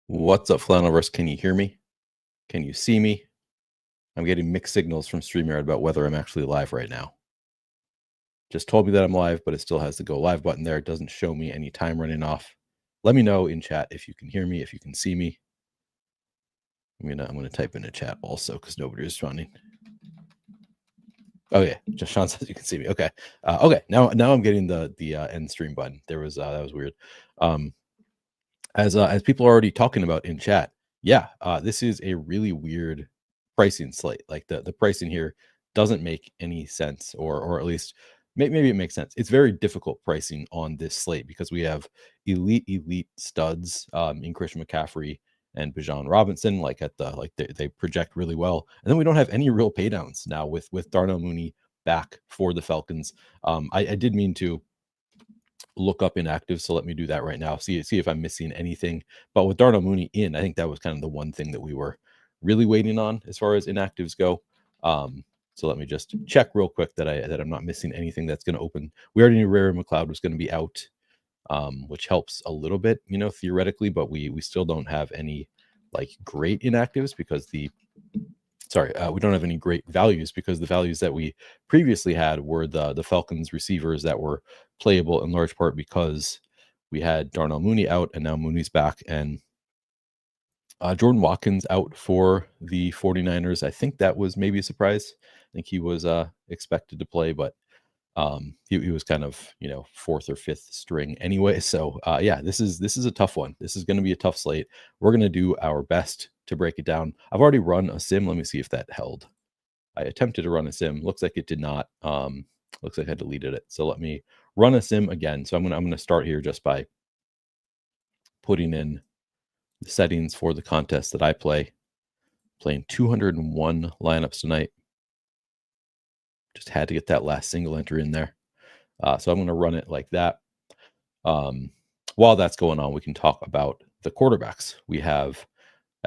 What's up, Flannelverse? Can you hear me? Can you see me? I'm getting mixed signals from StreamYard about whether I'm actually live right now. Just told me that I'm live, but it still has the go live button there. It doesn't show me any time running off. Let me know in chat if you can hear me, if you can see me. I'm gonna type in a chat also because nobody is responding. Oh yeah, just Sean says you can see me. Okay, okay. Now I'm getting the end stream button. There was that was weird. As people are already talking about in chat, yeah, this is a really weird pricing slate. Like the pricing here doesn't make any sense, or at least maybe it makes sense. It's very difficult pricing on this slate because we have elite studs in Christian McCaffrey and Bijan Robinson, like they project really well, and then we don't have any real paydowns now with Darnell Mooney back for the Falcons. I did mean to look up inactives, so let me do that right now. See if I'm missing anything. But with Darnell Mooney in, I think that was kind of the one thing that we were really waiting on as far as inactives go. So let me just check real quick that I'm not missing anything that's going to open. We already knew Ray McLeod was going to be out, which helps a little bit, theoretically, but we still don't have any like great inactives because we don't have any great values because the values that we previously had were the Falcons receivers that were playable in large part because we had Darnell Mooney out and now Mooney's back, and Jordan Watkins out for the 49ers. I think that was maybe a surprise. I think he was expected to play, but he was kind of fourth or fifth string anyway. So yeah, this is a tough one. This is going to be a tough slate. We're going to do our best to break it down. I've already run a sim. Let me see if that held. I attempted to run a sim. Looks like it did not. Looks like I deleted it. So let me run a sim again. So I'm gonna start here just by putting in the settings for the contest that I play. Playing 201 lineups tonight. Just had to get that last single enter in there. So I'm going to run it like that. While that's going on, we can talk about the quarterbacks. We have,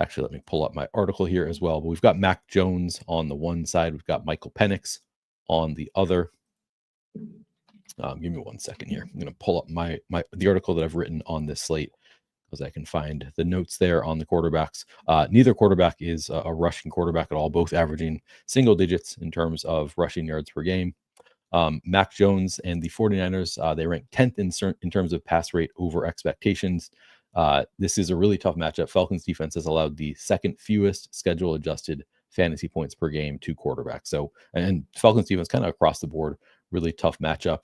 actually, let me pull up my article here as well. But we've got Mac Jones on the one side. We've got Michael Penix on the other. Give me 1 second here. I'm going to pull up the article that I've written on this slate because I can find the notes there on the quarterbacks. Neither quarterback is a rushing quarterback at all, both averaging single digits in terms of rushing yards per game. Mac Jones and the 49ers, they rank 10th in terms of pass rate over expectations. This is a really tough matchup. Falcons defense has allowed the second fewest schedule adjusted fantasy points per game to quarterbacks. So, and Falcons defense kind of across the board, really tough matchup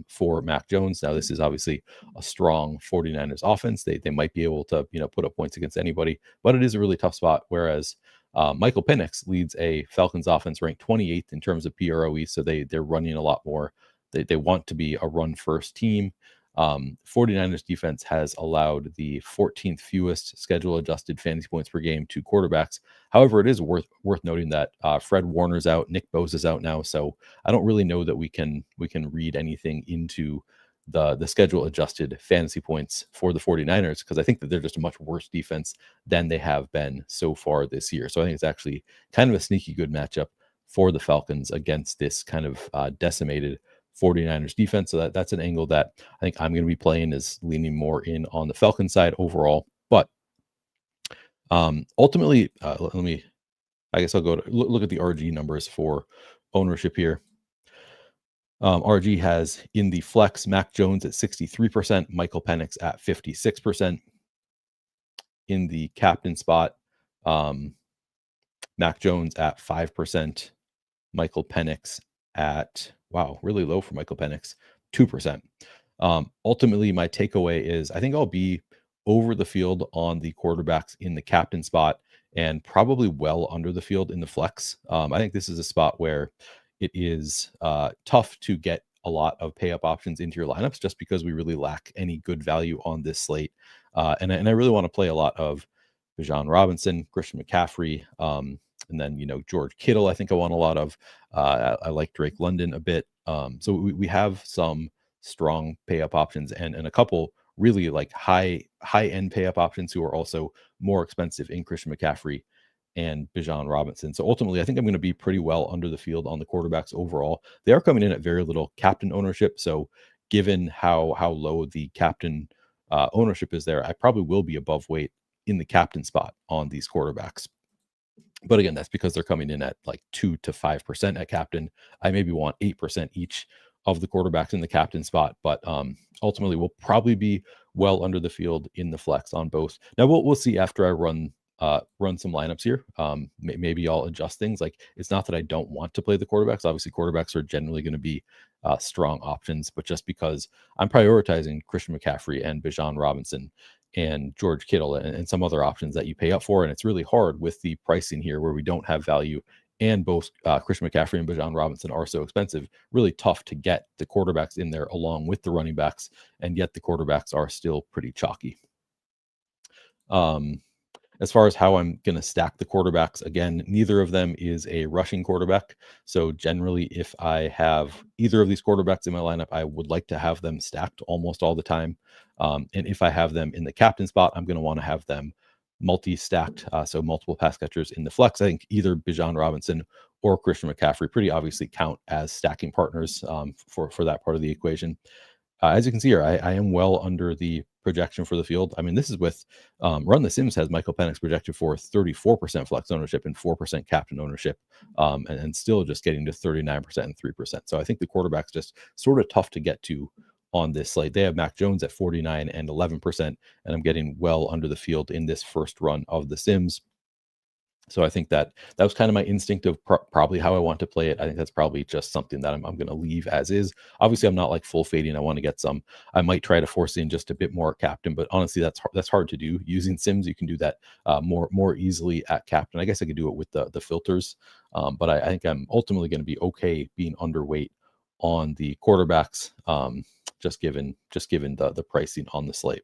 for Mac Jones. Now, this is obviously a strong 49ers offense. They might be able to, put up points against anybody, but it is a really tough spot. Whereas Michael Penix leads a Falcons offense ranked 28th in terms of PROE. So they're running a lot more. They want to be a run first team. 49ers defense has allowed the 14th fewest schedule adjusted fantasy points per game to quarterbacks. However, it is worth noting that Fred Warner's out, Nick Bosa's out now, so I don't really know that we can read anything into the schedule adjusted fantasy points for the 49ers because I think that they're just a much worse defense than they have been so far this year. So I think it's actually kind of a sneaky good matchup for the Falcons against this kind of decimated 49ers defense. So that's an angle that I think I'm going to be playing, is leaning more in on the Falcon side overall. But ultimately, I guess I'll go to look at the RG numbers for ownership here. RG has in the flex Mac Jones at 63%, Michael Penix at 56%. In the captain spot, Mac Jones at 5%, Michael Penix at, wow, really low for Michael Penix, 2%. Ultimately, my takeaway is I think I'll be over the field on the quarterbacks in the captain spot and probably well under the field in the flex. I think this is a spot where it is tough to get a lot of pay up options into your lineups just because we really lack any good value on this slate. And I really want to play a lot of Bijan Robinson, Christian McCaffrey, and then, George Kittle, I think I want a lot of. I like Drake London a bit. So we have some strong pay up options and a couple really like high end pay up options who are also more expensive in Christian McCaffrey and Bijan Robinson. So ultimately, I think I'm going to be pretty well under the field on the quarterbacks overall. They are coming in at very little captain ownership. So given how low the captain ownership is there, I probably will be above weight in the captain spot on these quarterbacks. But again, that's because they're coming in at like 2 to 5% at captain. I maybe want 8% each of the quarterbacks in the captain spot, but ultimately we'll probably be well under the field in the flex on both. Now we'll see after I run some lineups here. Maybe I'll adjust things. Like, it's not that I don't want to play the quarterbacks. Obviously, quarterbacks are generally going to be strong options, but just because I'm prioritizing Christian McCaffrey and Bijan Robinson and George Kittle and some other options that you pay up for, and it's really hard with the pricing here where we don't have value. And both Christian McCaffrey and Bijan Robinson are so expensive, really tough to get the quarterbacks in there along with the running backs, and yet the quarterbacks are still pretty chalky. As far as how I'm going to stack the quarterbacks, again, neither of them is a rushing quarterback. So generally, if I have either of these quarterbacks in my lineup, I would like to have them stacked almost all the time. And if I have them in the captain spot, I'm going to want to have them multi-stacked, so multiple pass catchers in the flex. I think either Bijan Robinson or Christian McCaffrey pretty obviously count as stacking partners for that part of the equation. As you can see here, I am well under the projection for the field. I mean, this is with Run the Sims has Michael Penix projected for 34% flex ownership and 4% captain ownership, and still just getting to 39% and 3%. So I think the quarterback's just sort of tough to get to on this slate. They have Mac Jones at 49 and 11%, and I'm getting well under the field in this first run of the Sims. So I think that was kind of my instinct of probably how I want to play it. I think that's probably just something that I'm going to leave as is. Obviously, I'm not like full fading. I want to get some. I might try to force in just a bit more captain, but honestly, that's hard to do using Sims. You can do that more easily at captain. I guess I could do it with the filters, but I think I'm ultimately going to be okay being underweight on the quarterbacks, just given the pricing on the slate.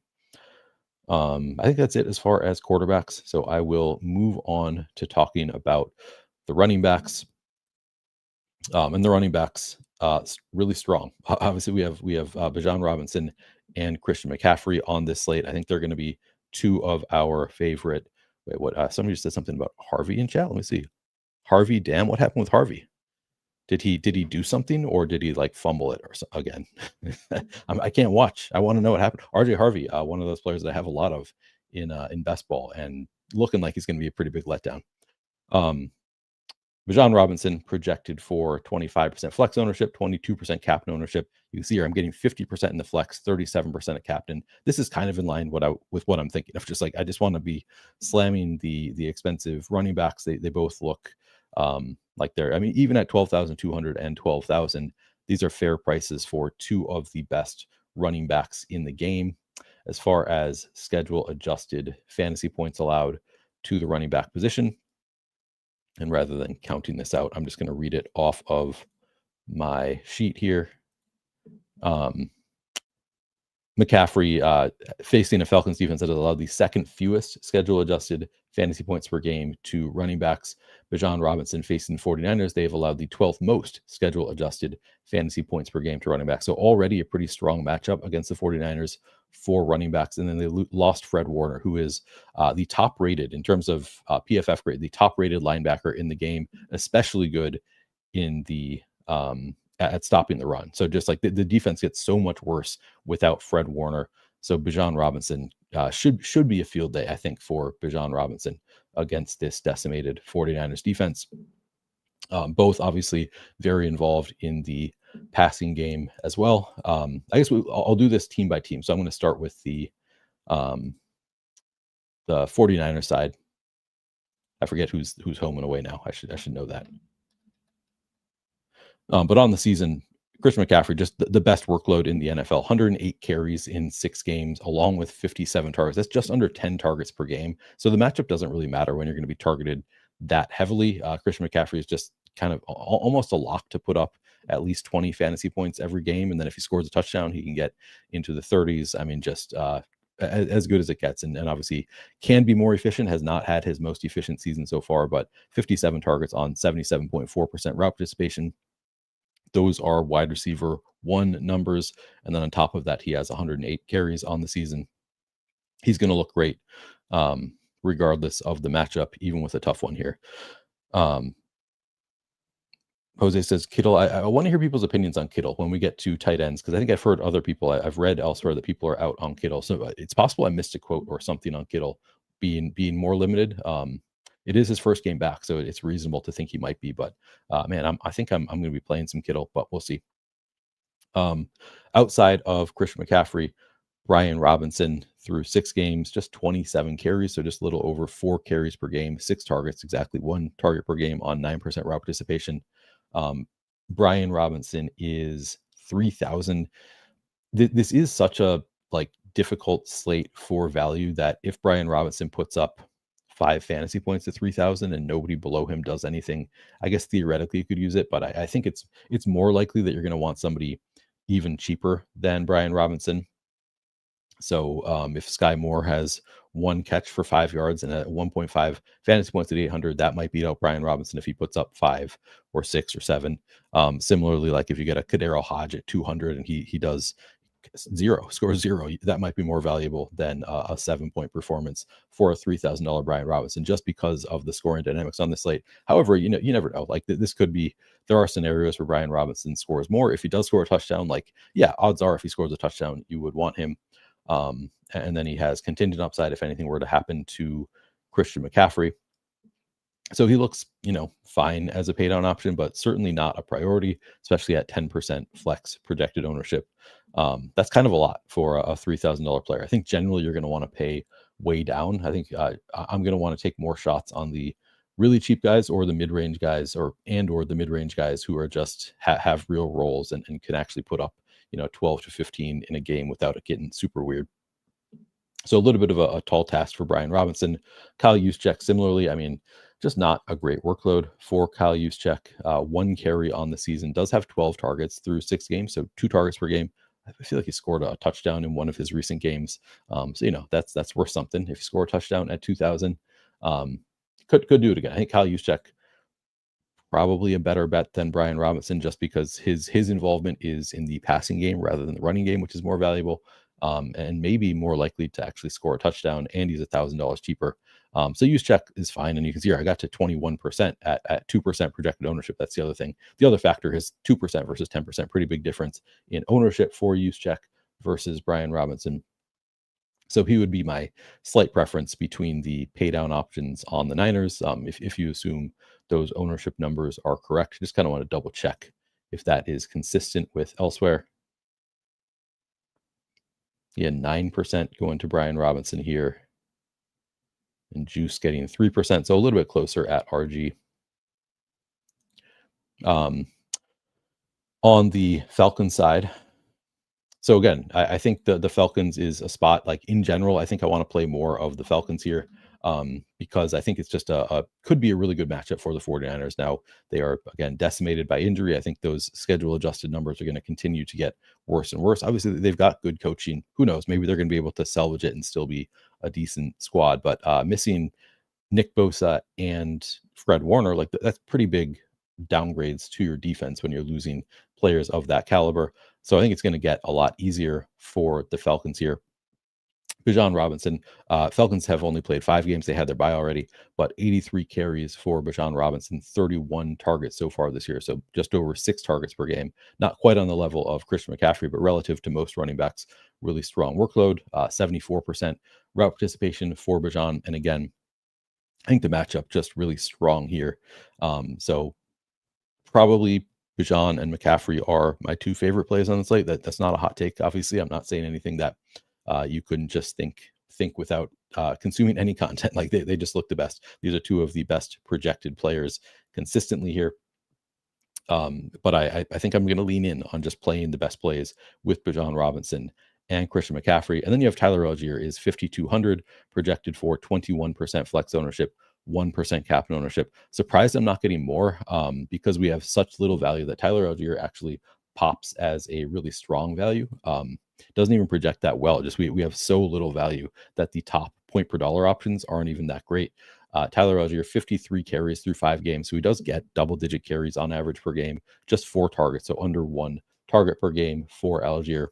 I think that's it as far as quarterbacks. So I will move on to talking about the running backs. And the running backs, really strong. Obviously, we have Bijan Robinson and Christian McCaffrey on this slate. I think they're going to be two of our favorite. Wait, what? Somebody just said something about Harvey in chat. Let me see. Harvey, damn, what happened with Harvey? Did he do something, or did he like fumble it or again? I can't watch. I want to know what happened. RJ Harvey, one of those players that I have a lot of in best ball, and looking like he's going to be a pretty big letdown. Bijan Robinson projected for 25% flex ownership, 22% captain ownership. You can see here I'm getting 50% in the flex, 37% at captain. This is kind of in line with what I'm thinking of. Just like I just want to be slamming the expensive running backs. They both look like they're, I mean, even at 12,200 and 12,000, these are fair prices for two of the best running backs in the game. As far as schedule adjusted fantasy points allowed to the running back position, and rather than counting this out, I'm just going to read it off of my sheet here. McCaffrey facing a Falcons defense that has allowed the second fewest schedule adjusted fantasy points per game to running backs. Bijan Robinson facing 49ers, they have allowed the 12th most schedule adjusted fantasy points per game to running backs. So already a pretty strong matchup against the 49ers for running backs. And then they lost Fred Warner, who is the top rated in terms of PFF grade, the top rated linebacker in the game, especially good in the at stopping the run. So just like the defense gets so much worse without Fred Warner. So Bijan Robinson should be a field day, I think, for Bijan Robinson against this decimated 49ers defense. Both obviously very involved in the passing game as well. I guess I'll do this team by team. So I'm going to start with the 49ers side. I forget who's home and away now. I should know that. But on the season, Christian McCaffrey, just the best workload in the NFL, 108 carries in 6 games, along with 57 targets. That's just under 10 targets per game. So the matchup doesn't really matter when you're going to be targeted that heavily. Christian McCaffrey is just kind of almost a lock to put up at least 20 fantasy points every game. And then if he scores a touchdown, he can get into the 30s. I mean, just as good as it gets. And obviously can be more efficient, has not had his most efficient season so far, but 57 targets on 77.4% route participation. Those are wide receiver 1 numbers. And then on top of that, he has 108 carries on the season. He's going to look great regardless of the matchup, even with a tough one here. Jose says, Kittle, I want to hear people's opinions on Kittle when we get to tight ends, because I think I've heard other people, I've read elsewhere that people are out on Kittle. So it's possible I missed a quote or something on Kittle. being more limited. It is his first game back, so it's reasonable to think he might be. But man, I think I'm going to be playing some Kittle, but we'll see. Um, Outside of Christian McCaffrey, Brian Robinson through 6 games, just 27 carries, so just a little over 4 carries per game, 6 targets, exactly 1 target per game on 9% route participation. Brian Robinson is 3,000. This is such a like difficult slate for value that if Brian Robinson puts up 5 fantasy points to 3,000 and nobody below him does anything, I guess theoretically you could use it, but I think it's more likely that you're going to want somebody even cheaper than Brian Robinson. So if Sky Moore has 1 catch for 5 yards and a 1.5 fantasy points at 800, that might beat out Brian Robinson if he puts up 5 or 6 or 7. Similarly, like if you get a Kadero Hodge at 200 and he does scores 0, that might be more valuable than a 7-point performance for a $3,000 Brian Robinson, just because of the scoring dynamics on the slate. However, you never know. Like this could be, there are scenarios where Brian Robinson scores more. If he does score a touchdown, like, yeah, odds are if he scores a touchdown, you would want him. And then he has contingent upside if anything were to happen to Christian McCaffrey. So he looks, fine as a pay down option, but certainly not a priority, especially at 10% flex projected ownership. That's kind of a lot for a $3,000 player. I think generally you're going to want to pay way down. I think I'm going to want to take more shots on the really cheap guys or the mid-range guys or the mid-range guys who are just have real roles and can actually put up 12 to 15 in a game without it getting super weird. So a little bit of a tall task for Brian Robinson. Kyle Juszczyk, similarly, I mean, just not a great workload for Kyle Juszczyk. 1 carry on the season, does have 12 targets through 6 games, so 2 targets per game. I feel like he scored a touchdown in one of his recent games. So, that's worth something. If you score a touchdown at 2,000, could do it again. I think Kyle Juszczyk, probably a better bet than Brian Robinson, just because his involvement is in the passing game rather than the running game, which is more valuable, and maybe more likely to actually score a touchdown. And he's $1,000 cheaper. So Juszczyk is fine, and you can see here I got to 21% at 2% projected ownership. That's the other thing. The other factor is 2% versus 10%. Pretty big difference in ownership for Juszczyk versus Brian Robinson. So he would be my slight preference between the pay down options on the Niners. If you assume those ownership numbers are correct, just kind of want to double check if that is consistent with elsewhere. Yeah, 9% going to Brian Robinson here, and Juice getting 3%, so a little bit closer at RG. On the Falcons side, so again, I think the Falcons is a spot, like in general, I think I want to play more of the Falcons here, because I think it's just could be a really good matchup for the 49ers. Now, they are, again, decimated by injury. I think those schedule adjusted numbers are going to continue to get worse and worse. Obviously, they've got good coaching. Who knows? Maybe they're going to be able to salvage it and still be a decent squad. But missing Nick Bosa and Fred Warner, like that's pretty big downgrades to your defense when you're losing players of that caliber. So I think it's going to get a lot easier for the Falcons here. Bijan Robinson, Falcons have only played 5 games. They had their bye already, but 83 carries for Bijan Robinson, 31 targets so far this year. So just over 6 targets per game. Not quite on the level of Christian McCaffrey, but relative to most running backs, really strong workload, 74% route participation for Bijan. And again, I think the matchup just really strong here. So probably Bijan and McCaffrey are my 2 favorite plays on the slate. That's not a hot take. Obviously, I'm not saying anything that you couldn't just think without consuming any content. Like they just look the best. These are 2 of the best projected players consistently here. But I think I'm going to lean in on just playing the best plays with Bijan Robinson and Christian McCaffrey. And then you have Tyler Algier is 5,200 projected for 21% flex ownership, 1% cap ownership. Surprised I'm not getting more, because we have such little value that Tyler Algier actually pops as a really strong value. Doesn't even project that well. Just we have so little value that the top point per dollar options aren't even that great. Tyler Algier, 53 carries through 5 games. So he does get double-digit carries on average per game, just 4 targets. So under 1 target per game for Algier.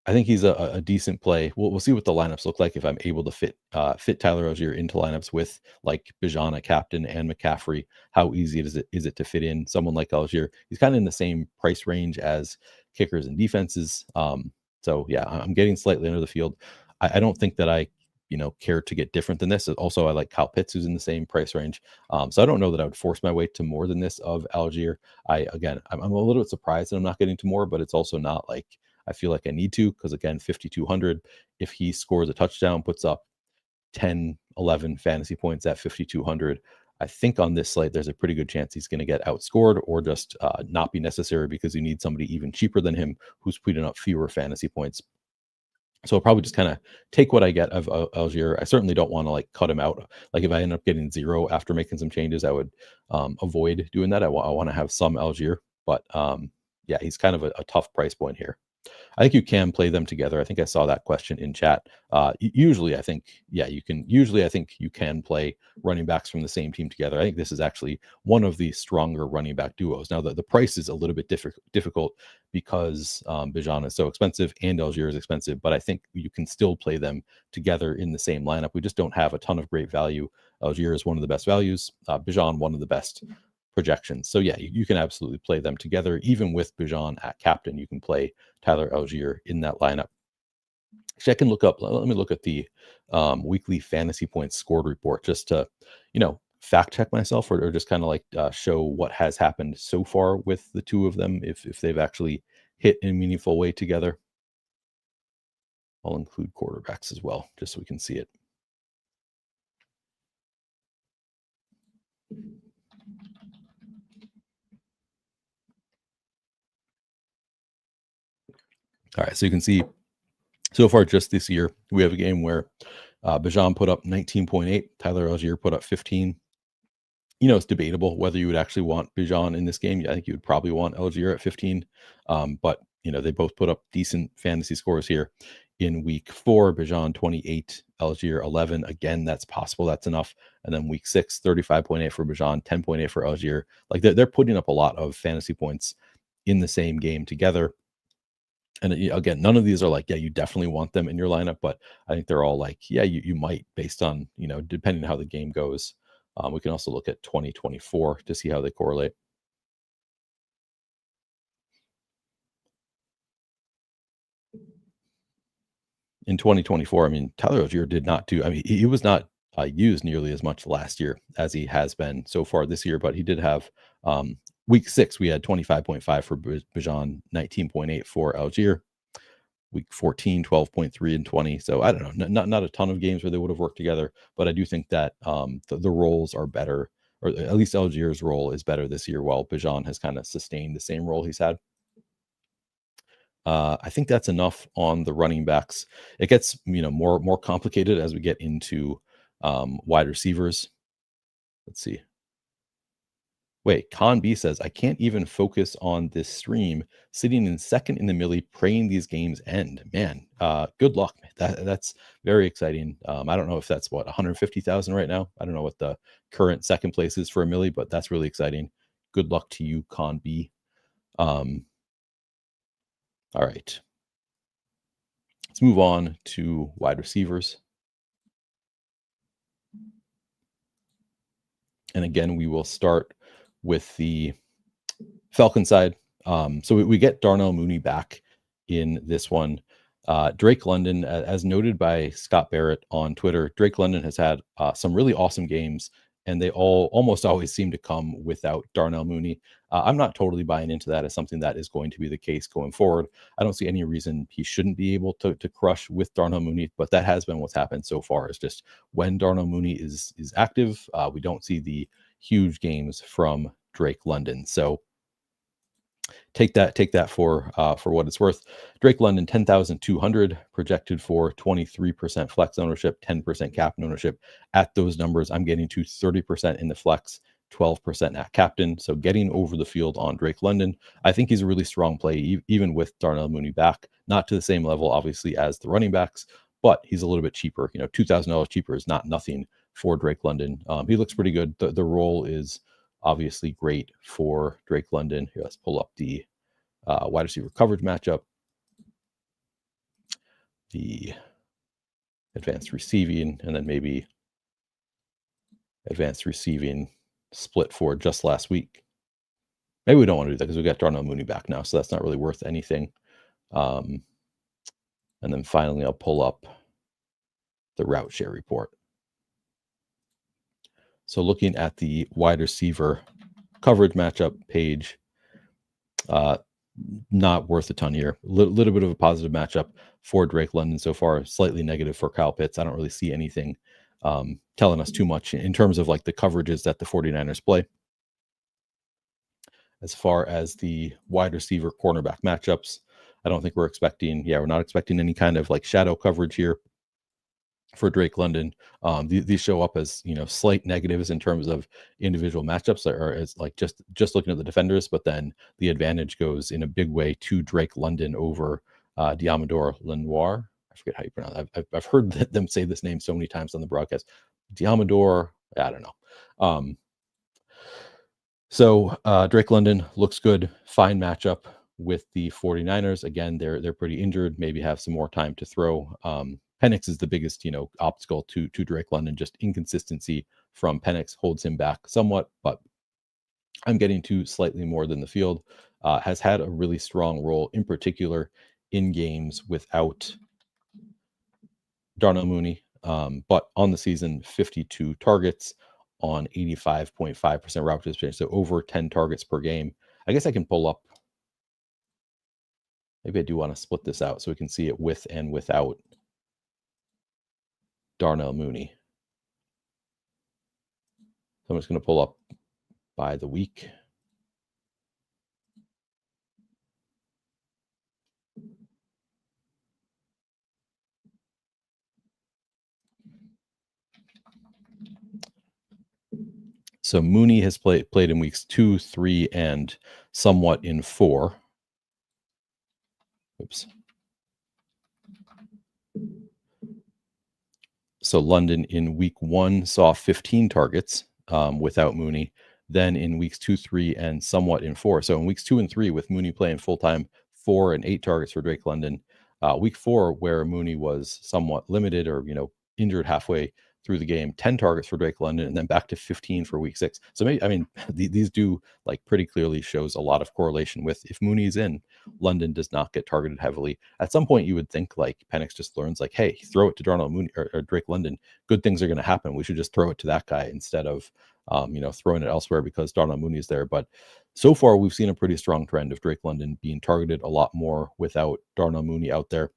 I think he's a decent play. We'll see what the lineups look like if I'm able to fit Tyler Algier into lineups with like Bijan at captain and McCaffrey. How easy is it to fit in someone like Algier? He's kind of in the same price range as kickers and defenses. So yeah, I'm getting slightly under the field. I don't think that I care to get different than this. Also, I like Kyle Pitts, who's in the same price range. So I don't know that I would force my way to more than this of Algier. I'm a little bit surprised that I'm not getting to more, but it's also not like I feel like I need to, because again, 5,200, if he scores a touchdown, puts up 10, 11 fantasy points at 5,200. I think on this slate, there's a pretty good chance he's going to get outscored or just not be necessary because you need somebody even cheaper than him who's putting up fewer fantasy points. So I'll probably just kind of take what I get of Algier. I certainly don't want to like cut him out. Like if I end up getting 0 after making some changes, I would avoid doing that. I want to have some Algier, but yeah, he's kind of a tough price point here. I think you can play them together. I think I saw that question in chat. Usually, I think, yeah, you can. Usually, I think you can play running backs from the same team together. I think this is actually one of the stronger running back duos. Now, the price is a little bit difficult because Bijan is so expensive and Algier is expensive, but I think you can still play them together in the same lineup. We just don't have a ton of great value. Algier is one of the best values. Bijan, one of the best projections. So yeah, you can absolutely play them together. Even with Bijan at captain, you can play Tyler Algier in that lineup. Actually, I can look up. Let me look at the weekly fantasy points scored report just to, fact check myself or just kind of like show what has happened so far with the two of them, if they've actually hit in a meaningful way together. I'll include quarterbacks as well, just so we can see it. All right, so you can see so far just this year, we have a game where Bijan put up 19.8, Tyler Algier put up 15. It's debatable whether you would actually want Bijan in this game. I think you would probably want Algier at 15. But, they both put up decent fantasy scores here. In week 4, Bijan 28, Algier 11. Again, that's possible. That's enough. And then week 6, 35.8 for Bijan, 10.8 for Algier. Like they're putting up a lot of fantasy points in the same game together. And again, none of these are like, yeah, you definitely want them in your lineup, but I think they're all like, yeah, you might based on, depending on how the game goes. We can also look at 2024 to see how they correlate. In 2024, I mean, Tyler Algier did not do, I mean, he was not used nearly as much last year as he has been so far this year, but he did have week 6, we had 25.5 for Bijan, 19.8 for Algier. Week 14, 12.3 and 20. So I don't know, not a ton of games where they would have worked together, but I do think that the roles are better, or at least Algier's role is better this year, while Bijan has kind of sustained the same role he's had. I think that's enough on the running backs. It gets more complicated as we get into wide receivers. Let's see. Wait, Con B says, I can't even focus on this stream, sitting in second in the millie, praying these games end. Man, good luck. That's very exciting. I don't know if that's 150,000 right now. I don't know what the current second place is for a millie, but that's really exciting. Good luck to you, Con B. All right. Let's move on to wide receivers. And again, we will start with the Falcon side. So we get Darnell Mooney back in this one. Drake London, as noted by Scott Barrett on Twitter, Drake London has had some really awesome games, and they almost always seem to come without Darnell Mooney. I'm not totally buying into that as something that is going to be the case going forward. I don't see any reason he shouldn't be able to crush with Darnell Mooney, but that has been what's happened so far. Is just when Darnell Mooney is active, we don't see the huge games from Drake London. So take that for what it's worth. Drake London 10,200 projected for 23% flex ownership, 10% captain ownership. At those numbers, I'm getting to 30% in the flex, 12% at captain. So getting over the field on Drake London, I think he's a really strong play, even with Darnell Mooney back. Not to the same level, obviously, as the running backs, but he's a little bit cheaper. $2,000 cheaper is not nothing for Drake London. He looks pretty good. The role is obviously great for Drake London. Here, let's pull up the wide receiver coverage matchup. The advanced receiving, and then maybe advanced receiving split for just last week. Maybe we don't want to do that because we got Darnell Mooney back now, so that's not really worth anything. And then finally, I'll pull up the route share report. So looking at the wide receiver coverage matchup page, not worth a ton here. Little bit of a positive matchup for Drake London so far, slightly negative for Kyle Pitts. I don't really see anything telling us too much in terms of like the coverages that the 49ers play. As far as the wide receiver cornerback matchups, I don't think we're not expecting any kind of like shadow coverage here for Drake London. These show up as, slight negatives in terms of individual matchups, or as like just looking at the defenders, but then the advantage goes in a big way to Drake London over Diamador Lenoir. I forget how you pronounce it. I've heard them say this name so many times on the broadcast. Diamador, I don't know. So Drake London looks good. Fine matchup with the 49ers. Again, they're pretty injured, maybe have some more time to throw. Penix is the biggest, obstacle to Drake London. Just inconsistency from Penix holds him back somewhat, but I'm getting to slightly more than the field. Has had a really strong role, in particular in games without Darnell Mooney. But on the season, 52 targets on 85.5% route participation, so over 10 targets per game. I guess I can pull up. Maybe I do want to split this out so we can see it with and without Darnell Mooney. So I'm just going to pull up by the week. So Mooney has played in weeks 2, 3, and somewhat in 4. Oops. So London in week 1 saw 15 targets without Mooney. Then in weeks 2, 3, and somewhat in 4. So in weeks 2 and 3, with Mooney playing full time, 4 and 8 targets for Drake London. Week 4, where Mooney was somewhat limited or injured halfway through the game, 10 targets for Drake London, and then back to 15 for week 6. So these do like pretty clearly shows a lot of correlation with if Mooney's in, London does not get targeted heavily. At some point, you would think like Penix just learns like, hey, throw it to Darnell Mooney or Drake London. Good things are going to happen. We should just throw it to that guy instead of throwing it elsewhere because Darnell Mooney is there. But so far, we've seen a pretty strong trend of Drake London being targeted a lot more without Darnell Mooney out there.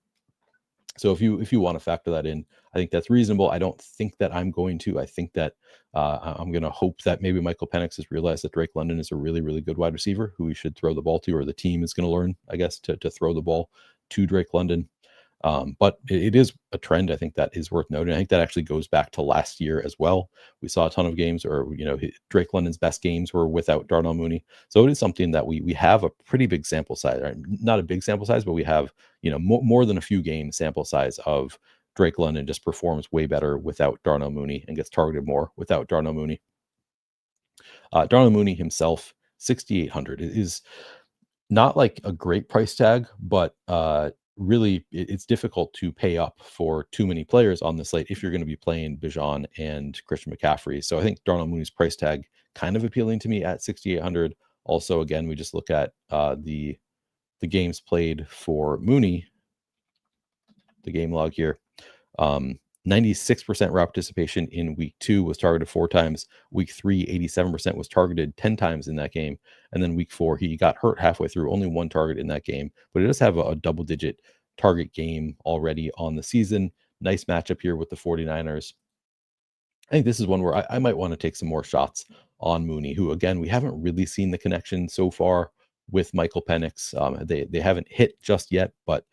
So if you want to factor that in, I think that's reasonable. I don't think that I'm going to. I think that I'm going to hope that maybe Michael Penix has realized that Drake London is a really, really good wide receiver who we should throw the ball to, or the team is going to learn, I guess, to throw the ball to Drake London. But it is a trend, I think, that is worth noting. I think that actually goes back to last year as well. We saw a ton of games, or Drake London's best games were without Darnell Mooney. So it is something that we have a pretty big sample size, right? Not a big sample size, but we have more than a few games sample size of Drake London just performs way better without Darnell Mooney and gets targeted more without Darnell Mooney. Darnell Mooney himself, 6,800 is not like a great price tag, but really it's difficult to pay up for too many players on the slate if you're going to be playing Bijan and Christian McCaffrey. So I think Darnell Mooney's price tag kind of appealing to me at 6,800. Also, again, we just look at the games played for Mooney, the game log here. 96% route participation in week 2, was targeted 4 times. Week 3, 87% was targeted 10 times in that game. And then week 4, he got hurt halfway through, only 1 target in that game. But it does have a double-digit target game already on the season. Nice matchup here with the 49ers. I think this is one where I might want to take some more shots on Mooney, who, again, we haven't really seen the connection so far with Michael Penix. They haven't hit just yet, but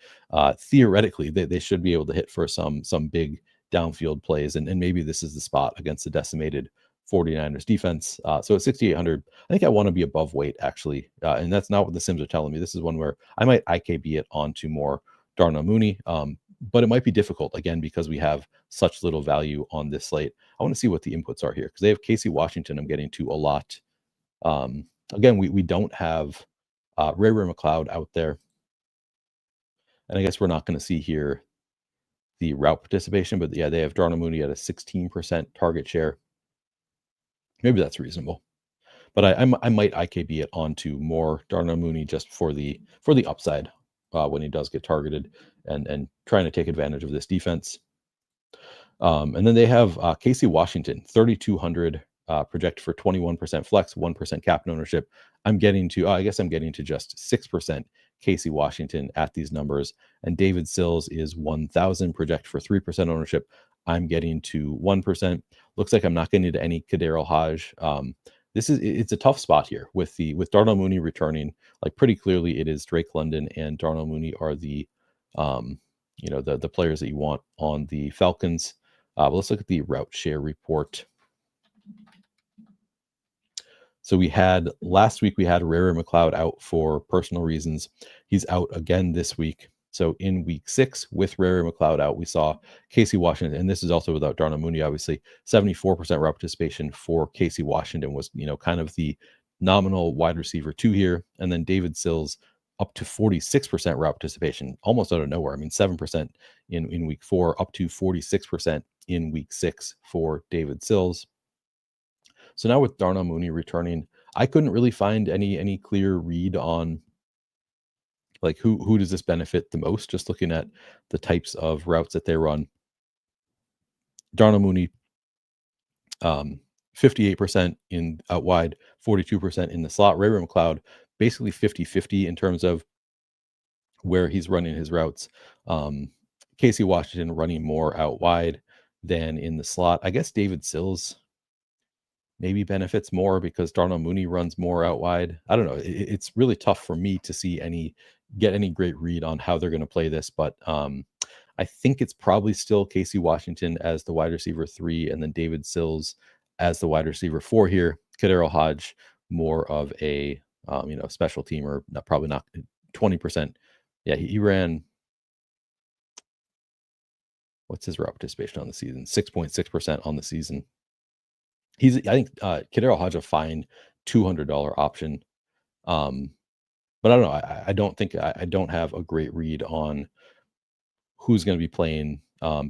theoretically, they should be able to hit for some big downfield plays, and maybe this is the spot against the decimated 49ers defense. So at 6,800, I think I want to be above weight, actually, and that's not what the Sims are telling me. This is one where I might IKB it onto more Darnell Mooney, but it might be difficult, again, because we have such little value on this slate. I want to see what the inputs are here, because they have Casey Washington I'm getting to a lot. Again, we don't have Ray McLeod out there, and I guess we're not going to see here the route participation, but yeah, they have Darnell Mooney at a 16% target share. Maybe that's reasonable, but I might IKB it onto more Darnell Mooney just for the upside when he does get targeted, and trying to take advantage of this defense. And then they have Casey Washington, 3,200 projected for 21% flex, 1% cap and ownership. I guess I'm getting to just 6% Casey Washington at these numbers. And David Sills is 1,000 projected for 3% ownership. I'm getting to 1%. Looks like I'm not getting to any Kadarius Hodge. It's a tough spot here with Darnell Mooney returning. Like pretty clearly, it is Drake London and Darnell Mooney are the the players that you want on the Falcons. But let's look at the route share report. So last week we had Ray McLeod out for personal reasons. He's out again this week. So in week 6 with Ray McLeod out, we saw Casey Washington, and this is also without Darnell Mooney, obviously. 74% route participation for Casey Washington was, kind of the nominal wide receiver 2 here. And then David Sills up to 46% route participation, almost out of nowhere. I mean, 7% in week 4, up to 46% in week 6 for David Sills. So now with Darnell Mooney returning, I couldn't really find any clear read on like who does this benefit the most, just looking at the types of routes that they run. Darnell Mooney, 58% in out wide, 42% in the slot. Ray McLeod, basically 50-50 in terms of where he's running his routes. Casey Washington running more out wide than in the slot. I guess David Sills maybe benefits more because Darnell Mooney runs more out wide. I don't know. It's really tough for me to get any great read on how they're going to play this, but I think it's probably still Casey Washington as the wide receiver 3, and then David Sills as the wide receiver 4 here. Kadarius Hodge more of a special teamer, probably not 20%. Yeah, he ran. What's his route participation on the season? 6.6% on the season. I think Kadarius Hodge a fine $200 option. But I don't know. I don't think I don't have a great read on who's going to be playing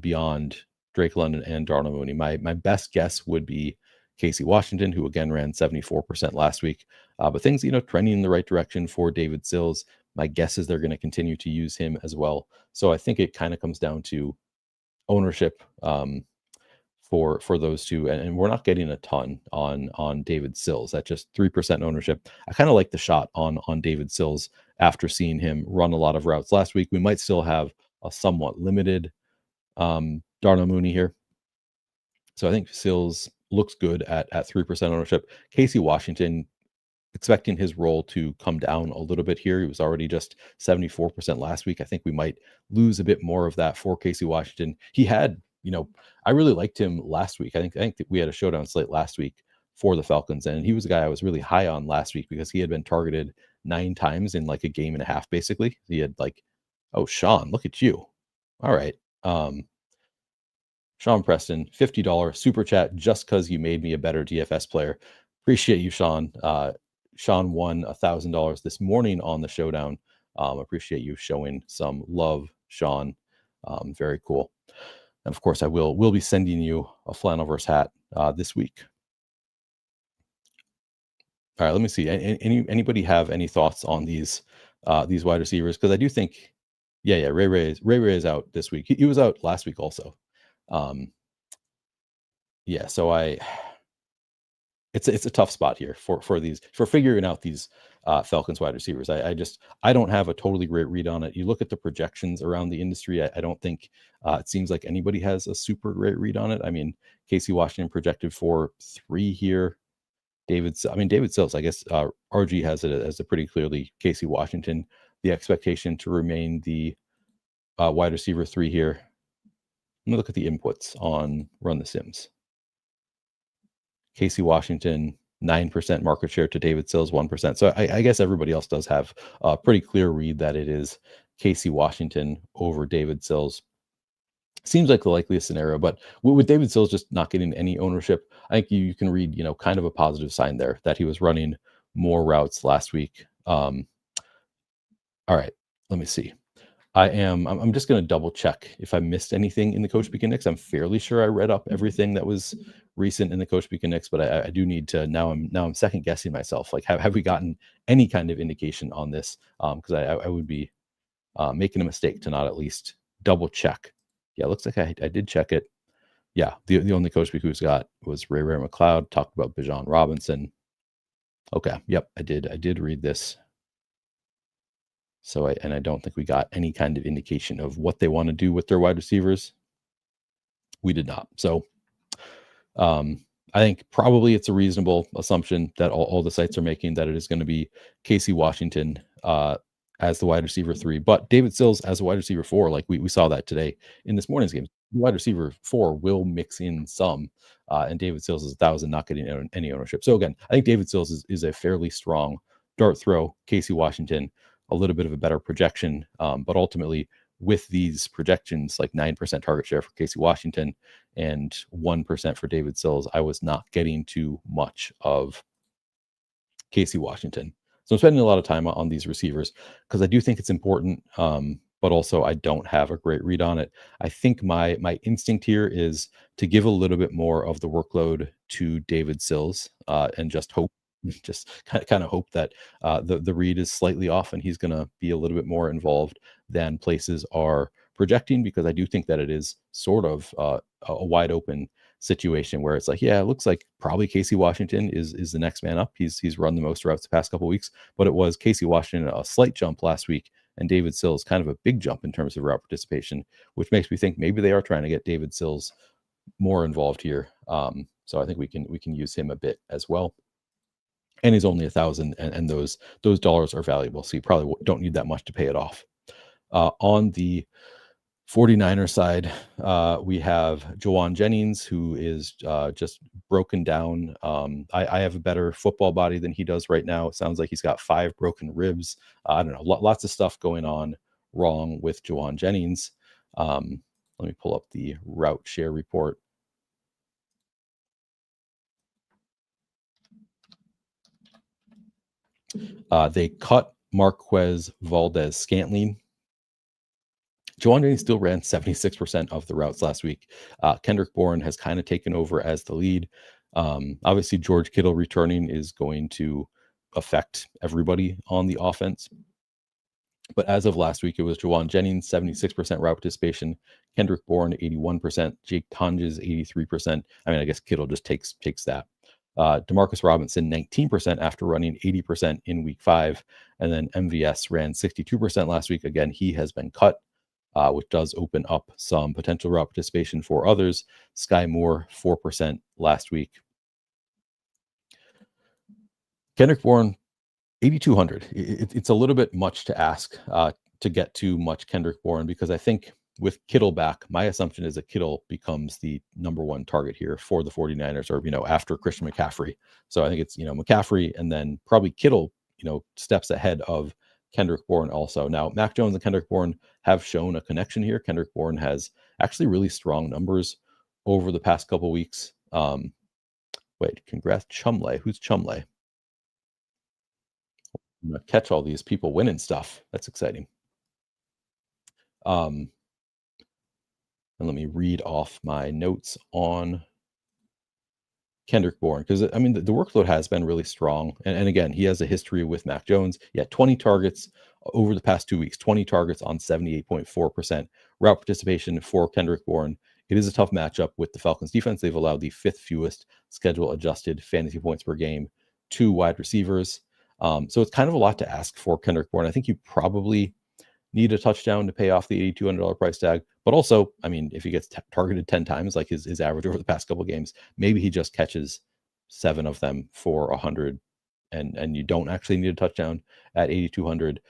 beyond Drake London and Darnell Mooney. My best guess would be Casey Washington, who again ran 74% last week. But things, trending in the right direction for David Sills. My guess is they're going to continue to use him as well. So I think it kind of comes down to ownership for those two, and we're not getting a ton on David Sills at just 3% ownership. I kind of like the shot on David Sills after seeing him run a lot of routes last week. We might still have a somewhat limited Darnell Mooney here, so I think Sills looks good at 3% ownership. Casey Washington, expecting his role to come down a little bit here. He was already just 74% last week. I think we might lose a bit more of that for Casey Washington. He had, I really liked him last week. I think that we had a showdown slate last week for the Falcons, and he was a guy I was really high on last week because he had been targeted 9 times in like a game and a half, basically. He had oh, Sean, look at you. All right. Sean Preston, $50 super chat just because you made me a better DFS player. Appreciate you, Sean. Sean won $1,000 this morning on the Showdown. Appreciate you showing some love, Sean. Very cool. And of course, we'll be sending you a Flannelverse hat this week. All right, let me see. Anybody have any thoughts on these wide receivers? Because I do think, Ray is out this week. He was out last week also. So it's a tough spot here for figuring out these Falcons wide receivers. I don't have a totally great read on it. You look at the projections around the industry. I don't think it seems like anybody has a super great read on it. I mean, Casey Washington projected for 3 here. David Sills, I guess RG has it as a pretty clearly Casey Washington. The expectation to remain the wide receiver 3 here. Let me look at the inputs on Run the Sims. Casey Washington, 9% market share to David Sills, 1%. So I guess everybody else does have a pretty clear read that it is Casey Washington over David Sills. Seems like the likeliest scenario, but with David Sills just not getting any ownership, I think you can read, kind of a positive sign there that he was running more routes last week. All right, let me see. I'm just going to double check if I missed anything in the Coach Speak Index. I'm fairly sure I read up everything that was recent in the Coach Speak Index, but I do need to now I'm second guessing myself. Like, have we gotten any kind of indication on this? Because I would be making a mistake to not at least double check. Yeah, it looks like I did check it. Yeah, the only coach we who's got was Ray McLeod, talked about Bijan Robinson. Okay, yep, I did read this. So I don't think we got any kind of indication of what they want to do with their wide receivers. We did not. So I think probably it's a reasonable assumption that all the sites are making that it is going to be Casey Washington as the wide receiver 3, but David Sills as a wide receiver 4. Like we saw that today in this morning's game. Wide receiver 4 will mix in some, and David Sills is 1,000, not getting any ownership. So again, I think David Sills is a fairly strong dart throw. Casey Washington, a little bit of a better projection, but ultimately with these projections, like 9% target share for Casey Washington and 1% for David Sills, I was not getting too much of Casey Washington. So I'm spending a lot of time on these receivers because I do think it's important, but also I don't have a great read on it. I think my instinct here is to give a little bit more of the workload to David Sills and just hope, just kind of hope that the read is slightly off and he's going to be a little bit more involved than places are projecting, because I do think that it is sort of a wide open situation where it's like, yeah, it looks like probably Casey Washington is the next man up. He's run the most routes the past couple of weeks, but it was Casey Washington a slight jump last week, and David Sills kind of a big jump in terms of route participation, which makes me think maybe they are trying to get David Sills more involved here. So I think we can use him a bit as well. And he's only 1,000, and those dollars are valuable, so you probably don't need that much to pay it off. On the 49ers side, we have Jawan Jennings, who is just broken down. I have a better football body than he does right now. It sounds like he's got 5 broken ribs. I don't know, lots of stuff going on wrong with Jawan Jennings. Let me pull up the route share report. They cut Marquez Valdez Scantling. Jawan Jennings still ran 76% of the routes last week. Kendrick Bourne has kind of taken over as the lead. Obviously, George Kittle returning is going to affect everybody on the offense. But as of last week, it was Jawan Jennings, 76% route participation, Kendrick Bourne, 81%, Jake Tonges, 83%. I mean, I guess Kittle just takes that. Demarcus Robinson, 19% after running 80% in week 5. And then MVS ran 62% last week. Again, he has been cut, which does open up some potential route participation for others. Sky Moore, 4% last week. Kendrick Bourne, 8,200. It's a little bit much to ask to get too much Kendrick Bourne, because I think with Kittle back, my assumption is that Kittle becomes the number 1 target here for the 49ers, or, after Christian McCaffrey. So I think it's, McCaffrey and then probably Kittle, steps ahead of Kendrick Bourne also. Now, Mac Jones and Kendrick Bourne have shown a connection here. Kendrick Bourne has actually really strong numbers over the past couple weeks. Wait, congrats, Chumley. Who's Chumley? I'm gonna catch all these people winning stuff. That's exciting. And let me read off my notes on Kendrick Bourne, because I mean the workload has been really strong, and again, he has a history with Mac Jones. Yeah, 20 targets over the past 2 weeks, 20 targets on 78.4% route participation for Kendrick Bourne. It is a tough matchup with the Falcons defense. They've allowed the 5th fewest schedule adjusted fantasy points per game to wide receivers. So it's kind of a lot to ask for Kendrick Bourne. I think you probably need a touchdown to pay off the $8,200 price tag. But also, I mean, if he gets targeted 10 times, like his average over the past couple of games, maybe he just catches 7 of them for 100, and you don't actually need a touchdown at 8,200.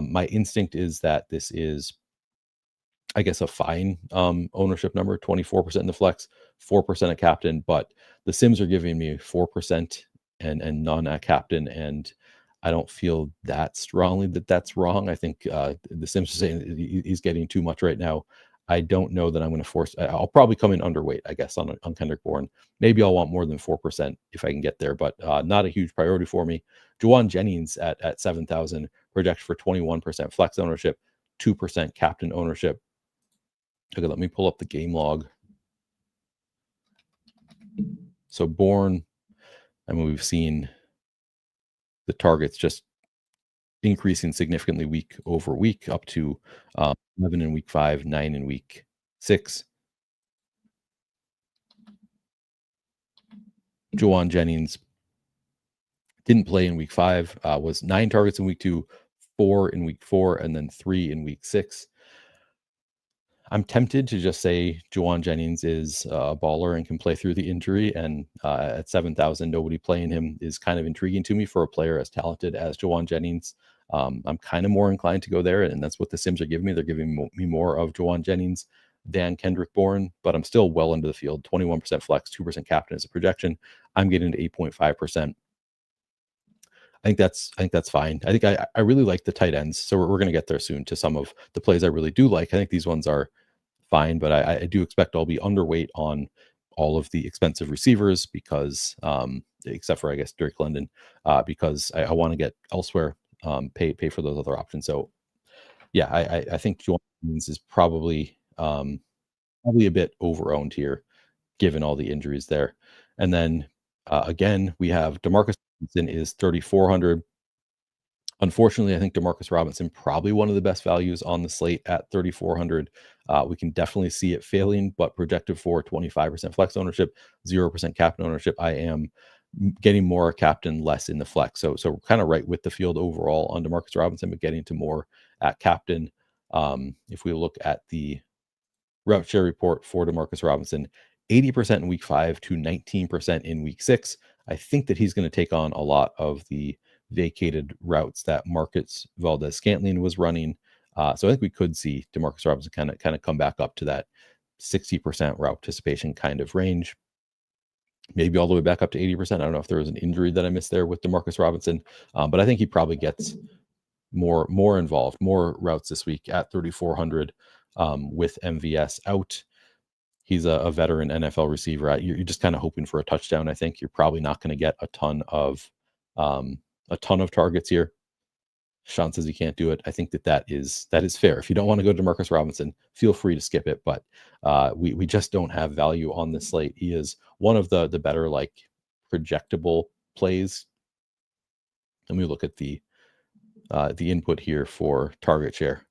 My instinct is that this is, I guess, a fine ownership number, 24% in the flex, 4% at captain, but the Sims are giving me 4% and none at captain, and I don't feel that strongly that that's wrong. I think the Sims are saying he's getting too much right now. I don't know that I'm going to force. I'll probably come in underweight, I guess, on Kendrick Bourne. Maybe I'll want more than 4% if I can get there, but not a huge priority for me. Jawan Jennings at 7,000 projects for 21% flex ownership, 2% captain ownership. Okay, let me pull up the game log. So Bourne, I mean, we've seen the targets just increasing significantly week over week, up to 11 in week 5, 9 in week 6. Juwan Jennings didn't play in week 5, was 9 targets in week 2, 4 in week 4, and then 3 in week 6. I'm tempted to just say Juwan Jennings is a baller and can play through the injury. And at 7,000, nobody playing him is kind of intriguing to me for a player as talented as Juwan Jennings. I'm kind of more inclined to go there, and that's what the Sims are giving me. They're giving me more of Juwan Jennings than Kendrick Bourne, but I'm still well into the field. 21% flex, 2% captain is a projection. I'm getting to 8.5%. I think that's fine. I really like the tight ends, so we're going to get there soon to some of the plays I really do like. I think these ones are fine, but I do expect I'll be underweight on all of the expensive receivers because, except for I guess Drake London, because I want to get elsewhere, pay for those other options. So yeah, I think Juwan Jennings is probably a bit overowned here, given all the injuries there. And then again, we have Demarcus Robinson is 3,400. Unfortunately, I think Demarcus Robinson probably one of the best values on the slate at 3,400. We can definitely see it failing, but projected for 25% flex ownership, 0% captain ownership. I am getting more captain, less in the flex. So kind of right with the field overall on Demarcus Robinson, but getting to more at captain. If we look at the route share report for Demarcus Robinson, 80% in week 5 to 19% in week 6. I think that he's going to take on a lot of the vacated routes that Marcus Valdez-Scantling was running. So I think we could see Demarcus Robinson kind of come back up to that 60% route participation kind of range. Maybe all the way back up to 80%. I don't know if there was an injury that I missed there with Demarcus Robinson, but I think he probably gets more involved, more routes this week at 3,400 with MVS out. He's a veteran NFL receiver. You're just kind of hoping for a touchdown. I think you're probably not going to get a ton of targets here. Sean says he can't do it. I think that is fair. If you don't want to go to Demarcus Robinson, feel free to skip it. But we just don't have value on this slate. He is one of the better like projectable plays. And we look at the input here for target share.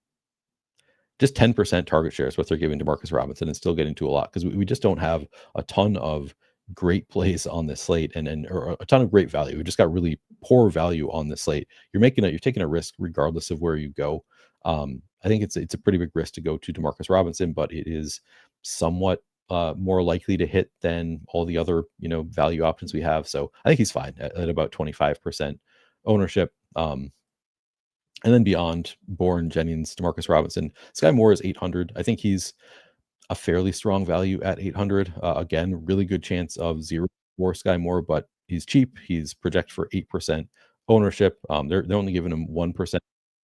Just 10% target share is what they're giving to Demarcus Robinson and still getting to a lot because we just don't have a ton of great plays on this slate or a ton of great value. We just got really poor value on this slate. You're taking a risk regardless of where you go. I think it's a pretty big risk to go to Demarcus Robinson, but it is somewhat more likely to hit than all the other value options we have. So I think he's fine at about 25% ownership. And then beyond Bourne, Jennings, Demarcus Robinson, Sky Moore is 800. I think he's a fairly strong value at 800. Again, really good chance of 0 for Sky Moore, but he's cheap. He's projected for 8% ownership. They're only giving him 1%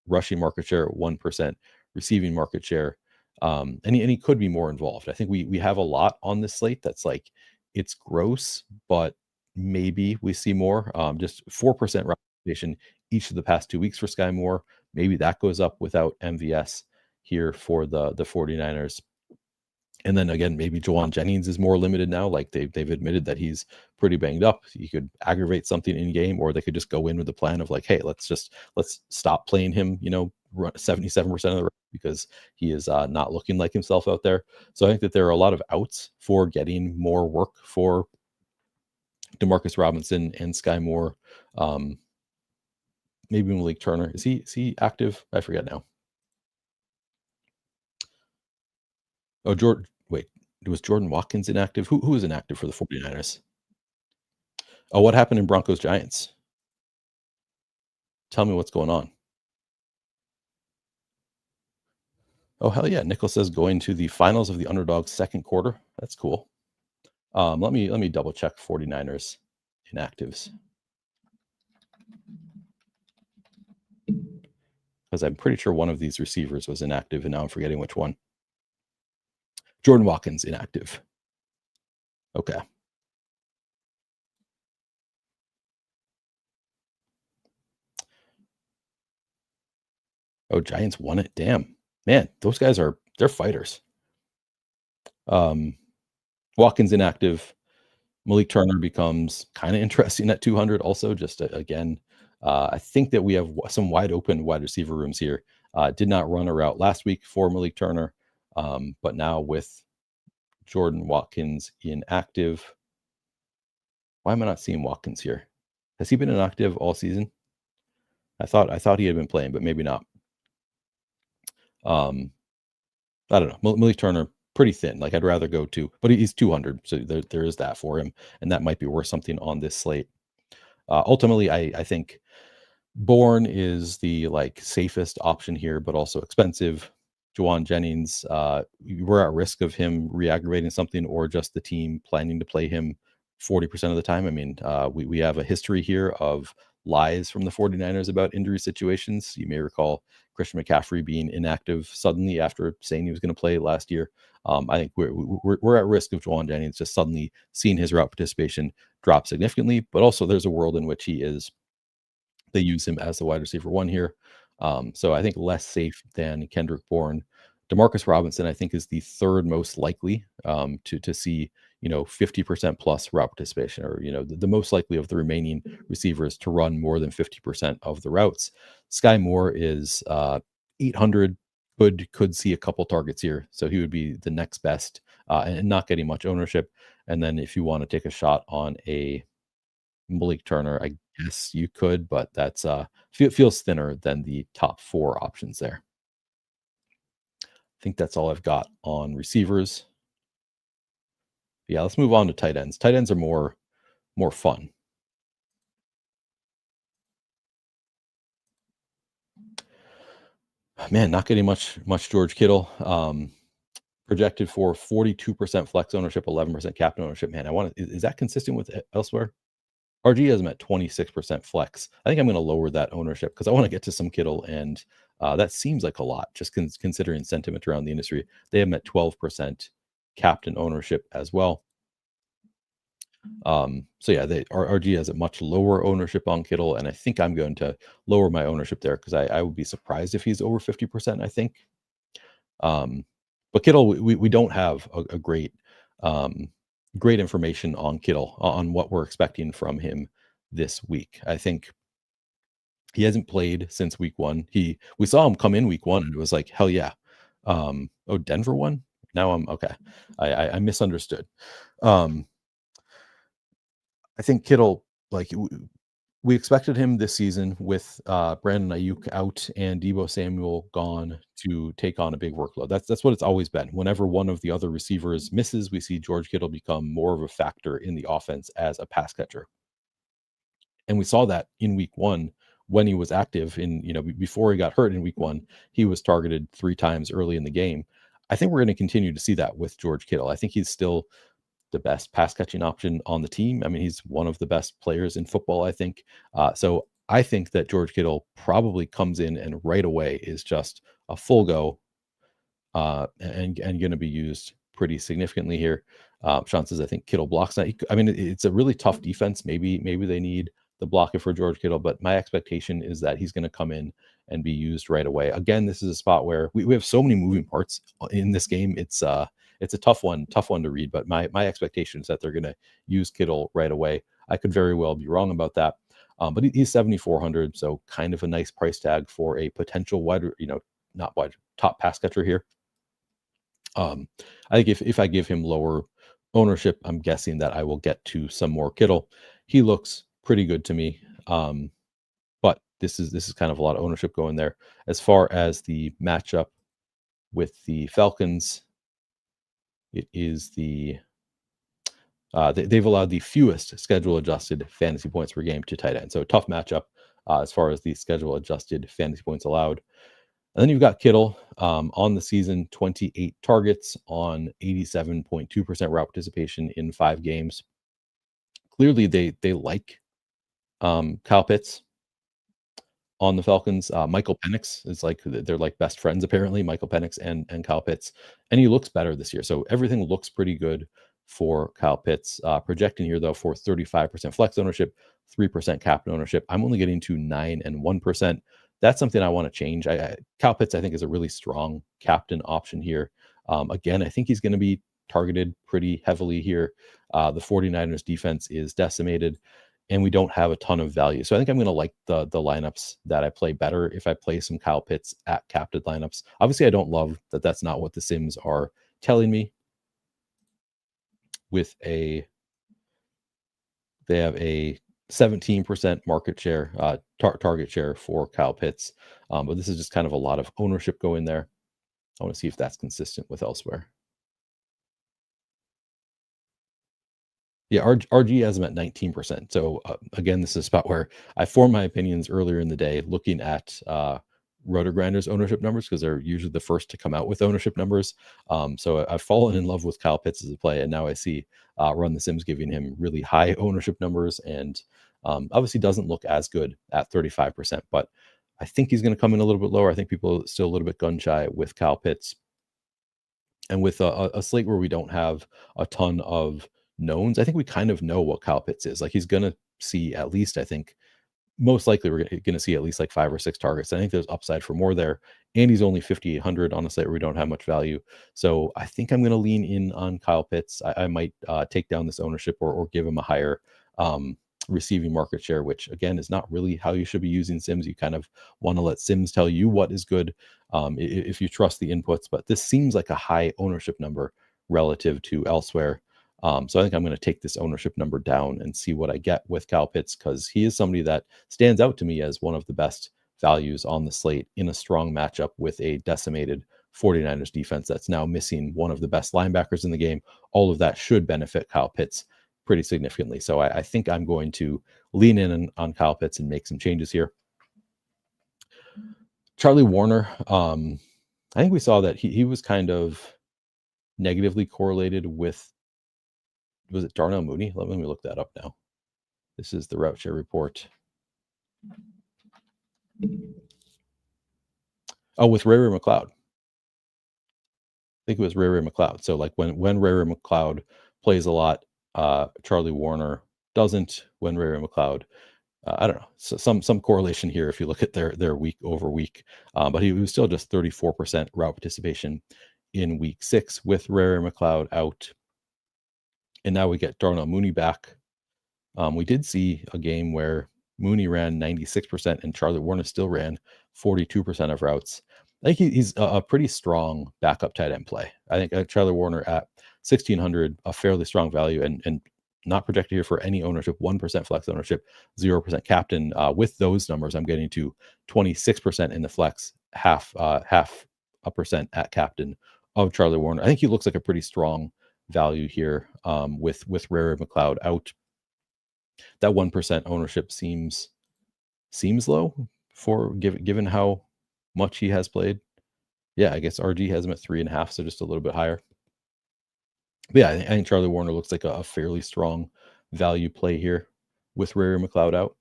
rushing market share, 1% receiving market share. And he could be more involved. I think we have a lot on this slate that's like, it's gross, but maybe we see more. Just 4% rotation each of the past 2 weeks for Sky Moore. Maybe that goes up without MVS here for the 49ers. And then again, maybe Juwan Jennings is more limited now. Like they've admitted that he's pretty banged up. You could aggravate something in game, or they could just go in with the plan of like, hey, let's stop playing him, 77% of the because he is not looking like himself out there. So I think that there are a lot of outs for getting more work for Demarcus Robinson and Sky Moore. Maybe Malik Turner. Is he active? I forget now. Oh, was Jordan Watkins inactive? Who was inactive for the 49ers? Oh, what happened in Broncos Giants? Tell me what's going on. Oh, hell yeah. Nicholas says going to the finals of the Underdog's second quarter. That's cool. Let me double check 49ers inactives. Because I'm pretty sure one of these receivers was inactive, and now I'm forgetting which one. Jordan Watkins inactive. Okay. Oh, Giants won it. Damn. Man, those guys they're fighters. Watkins inactive. Malik Turner becomes kind of interesting at 200 also. Just again, I think that we have some wide open wide receiver rooms here. Did not run a route last week for Malik Turner, but now with Jordan Watkins inactive, Why am I not seeing Watkins here? Has he been inactive all season? I thought he had been playing, but maybe not. Um, I don't know. Malik Turner, pretty thin. Like I'd rather go to, but he's 200, so there is that for him, and that might be worth something on this slate. Ultimately, I think Bourne is the like safest option here, but also expensive. Juwan Jennings, we're at risk of him re-aggravating something, or just the team planning to play him 40% of the time. I mean, we have a history here of lies from the 49ers about injury situations. You may recall Christian McCaffrey being inactive suddenly after saying he was going to play last year. I think we're at risk of Juwan Jennings just suddenly seeing his route participation drop significantly, but also there's a world in which they use him as the wide receiver one here. So I think less safe than Kendrick Bourne. Demarcus Robinson, I think, is the third most likely to see 50% plus route participation, or the most likely of the remaining receivers to run more than 50% of the routes. Sky Moore is 800. Could see a couple targets here, so he would be the next best, and not getting much ownership. And then if you want to take a shot on a Malik Turner, I guess you could, but that's feels thinner than the top four options there. I think that's all I've got on receivers. Yeah, let's move on to tight ends. Tight ends are more fun. Man, not getting much George Kittle. Projected for 42% flex ownership, 11% captain ownership. Man, is that consistent with elsewhere? RG has him at 26% flex. I think I'm going to lower that ownership because I want to get to some Kittle, and that seems like a lot just considering sentiment around the industry. They have him at 12% captain ownership as well. So yeah, RG has a much lower ownership on Kittle, and I think I'm going to lower my ownership there because I would be surprised if he's over 50%. I think, but Kittle, we don't have a great information on Kittle, on what we're expecting from him this week. I think he hasn't played since week one. We saw him come in week one, and it was like, hell yeah. Oh, Denver won. Now I'm okay. I misunderstood. I think Kittle, like we expected him this season with Brandon Ayuk out and Deebo Samuel gone to take on a big workload. That's what it's always been. Whenever one of the other receivers misses, we see George Kittle become more of a factor in the offense as a pass catcher. And we saw that in week one when he was active before he got hurt in week one, he was targeted 3 times early in the game. I think we're going to continue to see that with George Kittle. I think he's still the best pass catching option on the team. I mean, he's one of the best players in football, I think. So I think that George Kittle probably comes in and right away is just a full go, and going to be used pretty significantly here. Sean says, I think Kittle blocks that. I mean, it's a really tough defense. Maybe they need the blocker for George Kittle, but my expectation is that he's going to come in and be used right away. Again, this is a spot where we have so many moving parts in this game. It's a tough one to read, but my expectation is that they're going to use Kittle right away. I could very well be wrong about that. But he's 7,400, so kind of a nice price tag for a potential not wide top pass catcher here. I think if I give him lower ownership, I'm guessing that I will get to some more Kittle. He looks pretty good to me. But this is kind of a lot of ownership going there. As far as the matchup with the Falcons, it is they've allowed the fewest schedule adjusted fantasy points per game to tight end. So tough matchup as far as the schedule adjusted fantasy points allowed. And then you've got Kittle on the season, 28 targets on 87.2% route participation in 5 games. Clearly, they like Kyle Pitts on the Falcons. Michael Penix is they're like best friends apparently. Michael Penix and Kyle Pitts, and he looks better this year. So everything looks pretty good for Kyle Pitts. Projecting here though for 35% flex ownership, 3% captain ownership. I'm only getting to 9 and 1%. That's something I want to change. Kyle Pitts, I think, is a really strong captain option here. Again, I think he's going to be targeted pretty heavily here. The 49ers defense is decimated, and we don't have a ton of value. So I think I'm going to like the lineups that I play better if I play some Kyle Pitts at captain lineups. Obviously, I don't love that that's not what the Sims are telling me with a They have a 17% market share, target share for Kyle Pitts. But this is just kind of a lot of ownership going there. I want to see if that's consistent with elsewhere. Yeah, RG has them at 19%. So again, this is a spot where I formed my opinions earlier in the day looking at Roto-Grinders ownership numbers because they're usually the first to come out with ownership numbers. So I've fallen in love with Kyle Pitts as a play, and now I see Run the Sims giving him really high ownership numbers, and obviously doesn't look as good at 35%. But I think he's going to come in a little bit lower. I think people are still a little bit gun shy with Kyle Pitts. And with a slate where we don't have a ton of knowns, I think we kind of know what Kyle Pitts is. Like he's gonna see at least, I think, most likely we're gonna see at least like 5 or 6 targets. I think there's upside for more there. And he's only 5,800 on a slate where we don't have much value. So I think I'm gonna lean in on Kyle Pitts. I might take down this ownership or give him a higher receiving market share, which again is not really how you should be using Sims. You kind of want to let Sims tell you what is good, if you trust the inputs. But this seems like a high ownership number relative to elsewhere. So I think I'm going to take this ownership number down and see what I get with Kyle Pitts, because he is somebody that stands out to me as one of the best values on the slate in a strong matchup with a decimated 49ers defense that's now missing one of the best linebackers in the game. All of that should benefit Kyle Pitts pretty significantly. So I think I'm going to lean in on Kyle Pitts and make some changes here. Charlie Warner, I think we saw that he was kind of negatively correlated with, was it Darnell Mooney? Let me look that up now. This is the route share report. Oh, with Ray McLeod. I think it was Ray McLeod. So like when Ray McLeod plays a lot, Charlie Warner doesn't. When Ray McLeod, I don't know, so some correlation here if you look at their week over week. But he was still just 34% route participation in week 6 with Ray McLeod out. And now we get Darnell Mooney back. We did see a game where Mooney ran 96% and Charlie Warner still ran 42% of routes. I think he's a pretty strong backup tight end play. I think Charlie Warner at 1,600, a fairly strong value, and not projected here for any ownership, 1% flex ownership, 0% captain. With those numbers, I'm getting to 26% in the flex, half a percent at captain of Charlie Warner. I think he looks like a pretty strong value here, with Ray McLeod out. That 1% ownership seems low for given how much he has played. Yeah, I guess RG has him at 3.5, so just a little bit higher. But yeah, I think Charlie Warner looks like a fairly strong value play here with Ray McLeod out.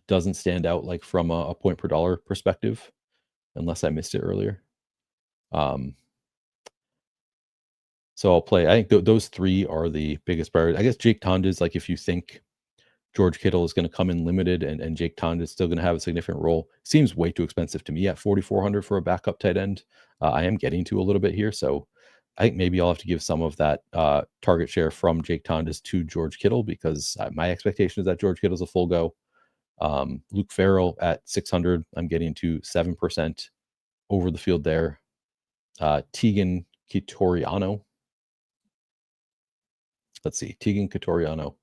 Doesn't stand out like from a point per dollar perspective, unless I missed it earlier. So I'll play. I think those 3 are the biggest priority. I guess Jake Tonjes, like if you think George Kittle is going to come in limited and Jake Tonjes is still going to have a significant role, seems way too expensive to me at 4,400 for a backup tight end. I am getting to a little bit here, so I think maybe I'll have to give some of that target share from Jake Tonjes to George Kittle, because my expectation is that George Kittle's a full go. Luke Farrell at 600, I'm getting to 7% over the field there. Tegan Kitoriano. Let's see. Tegan Kitoriano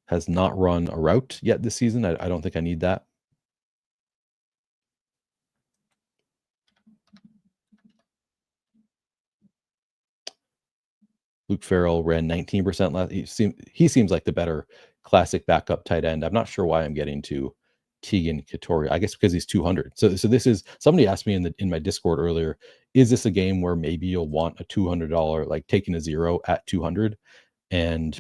has not run a route yet this season. I don't think I need that. Luke Farrell ran 19% last. He seems like the better classic backup tight end. I'm not sure why I'm getting to Tegan Katoria. I guess because he's 200. So this is, somebody asked me in my Discord earlier, is this a game where maybe you'll want a $200, like taking a 0 at 200? And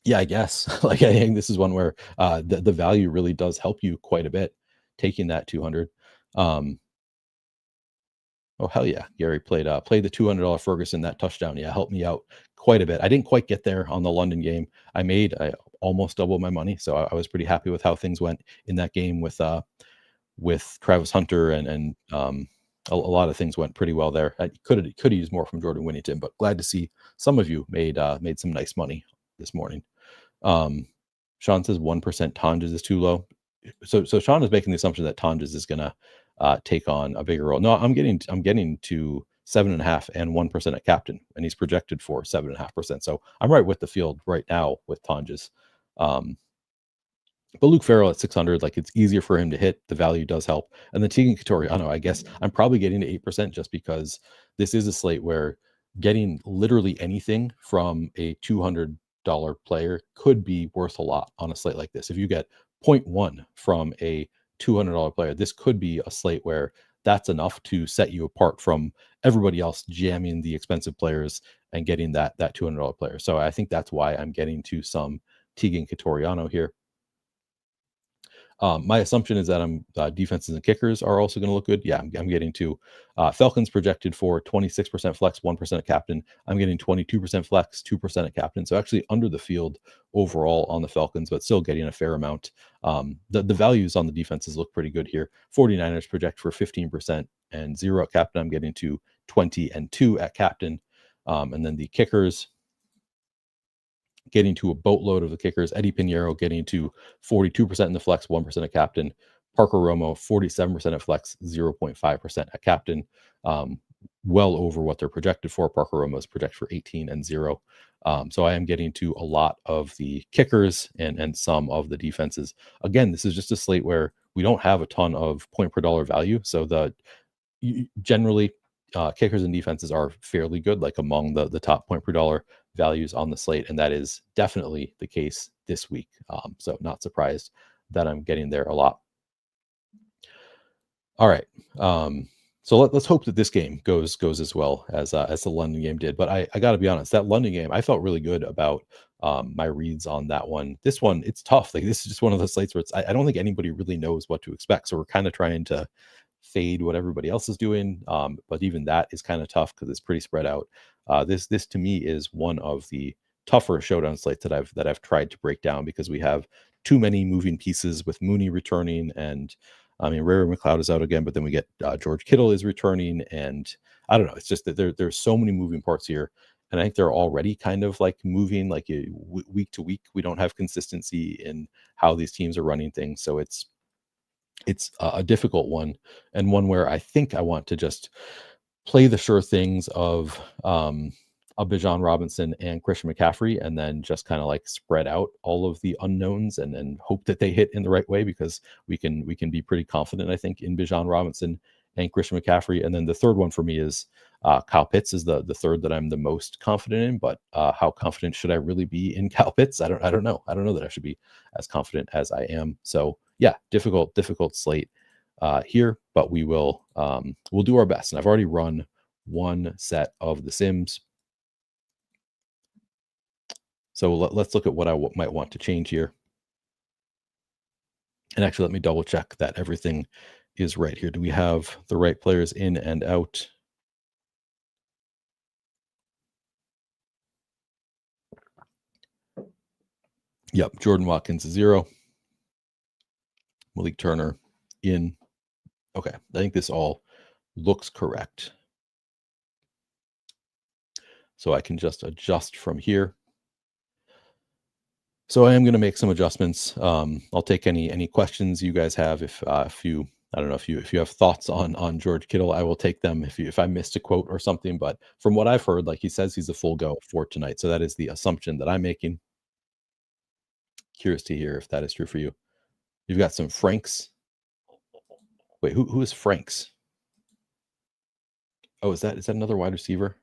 yeah, I guess like I think this is one where the value really does help you quite a bit taking that 200. Oh hell yeah, Gary played the $200 Ferguson, that touchdown. Yeah, helped me out quite a bit. I didn't quite get there on the London game. I almost doubled my money, so I was pretty happy with how things went in that game with Travis Hunter, and a lot of things went pretty well there. I could have used more from Jordan Winnington, but glad to see some of you made some nice money this morning. Sean says 1% Tonjes is too low. So Sean is making the assumption that Tonjes is gonna take on a bigger role. No, I'm getting to 7.5 and 1% at captain, and he's projected for 7.5%. So I'm right with the field right now with Tonjes. But Luke Farrell at 600, like it's easier for him to hit. The value does help. And then Tegan Couturiano, I guess I'm probably getting to 8% just because this is a slate where getting literally anything from a $200 player could be worth a lot on a slate like this. If you get 0.1 from a $200 player, this could be a slate where that's enough to set you apart from everybody else jamming the expensive players and getting that $200 player. So I think that's why I'm getting to some Tegan Couturiano here. My assumption is that defenses and kickers are also going to look good. Yeah, I'm getting to Falcons projected for 26% flex, 1% at captain. I'm getting 22% flex, 2% at captain. So actually under the field overall on the Falcons, but still getting a fair amount. The values on the defenses look pretty good here. 49ers project for 15% and 0 at captain. I'm getting to 20 and 2 at captain. And then the kickers, getting to a boatload of the kickers. Eddie Pinheiro getting to 42% in the flex, 1% at captain. Parker Romo, 47% at flex, 0.5% at captain. Well over what they're projected for. Parker Romo is projected for 18 and 0. So I am getting to a lot of the kickers and some of the defenses. Again, this is just a slate where we don't have a ton of point per dollar value. So generally kickers and defenses are fairly good, like among the top point per dollar values on the slate, and that is definitely the case this week. So not surprised that I'm getting there a lot. All right. So let's hope that this game goes as well as the London game did. But I got to be honest, that London game, I felt really good about my reads on that one. This one, it's tough. Like this is just one of those slates where I don't think anybody really knows what to expect. So we're kind of trying to fade what everybody else is doing. But even that is kind of tough because it's pretty spread out. This to me is one of the tougher showdown slates that I've tried to break down because we have too many moving pieces with Mooney returning, and I mean Ray McLeod is out again, but then we get George Kittle is returning, and I don't know. It's just that there's so many moving parts here, and I think they're already kind of like moving like week to week. We don't have consistency in how these teams are running things, so it's a difficult one, and one where I think I want to just play the sure things of Bijan Robinson and Christian McCaffrey, and then just kind of like spread out all of the unknowns and hope that they hit in the right way, because we can be pretty confident, I think, in Bijan Robinson and Christian McCaffrey. And then the third one for me is Kyle Pitts is the third that I'm the most confident in. But how confident should I really be in Kyle Pitts? I don't know. I don't know that I should be as confident as I am. So yeah, difficult slate here, but we'll do our best. And I've already run one set of the sims, so let's look at what I might want to change here. And actually, let me double check that everything is right here. Do we have the right players in and out? Yep, Jordan Watkins is 0. Malik Turner in. Okay, I think this all looks correct. So I can just adjust from here. So I am going to make some adjustments. I'll take any questions you guys have. If you, I don't know, if you have thoughts on George Kittle, I will take them. If I missed a quote or something, but from what I've heard, like he says, he's a full go for tonight. So that is the assumption that I'm making. Curious to hear if that is true for you. You've got some Franks. Wait, who is Franks? Oh, is that another wide receiver?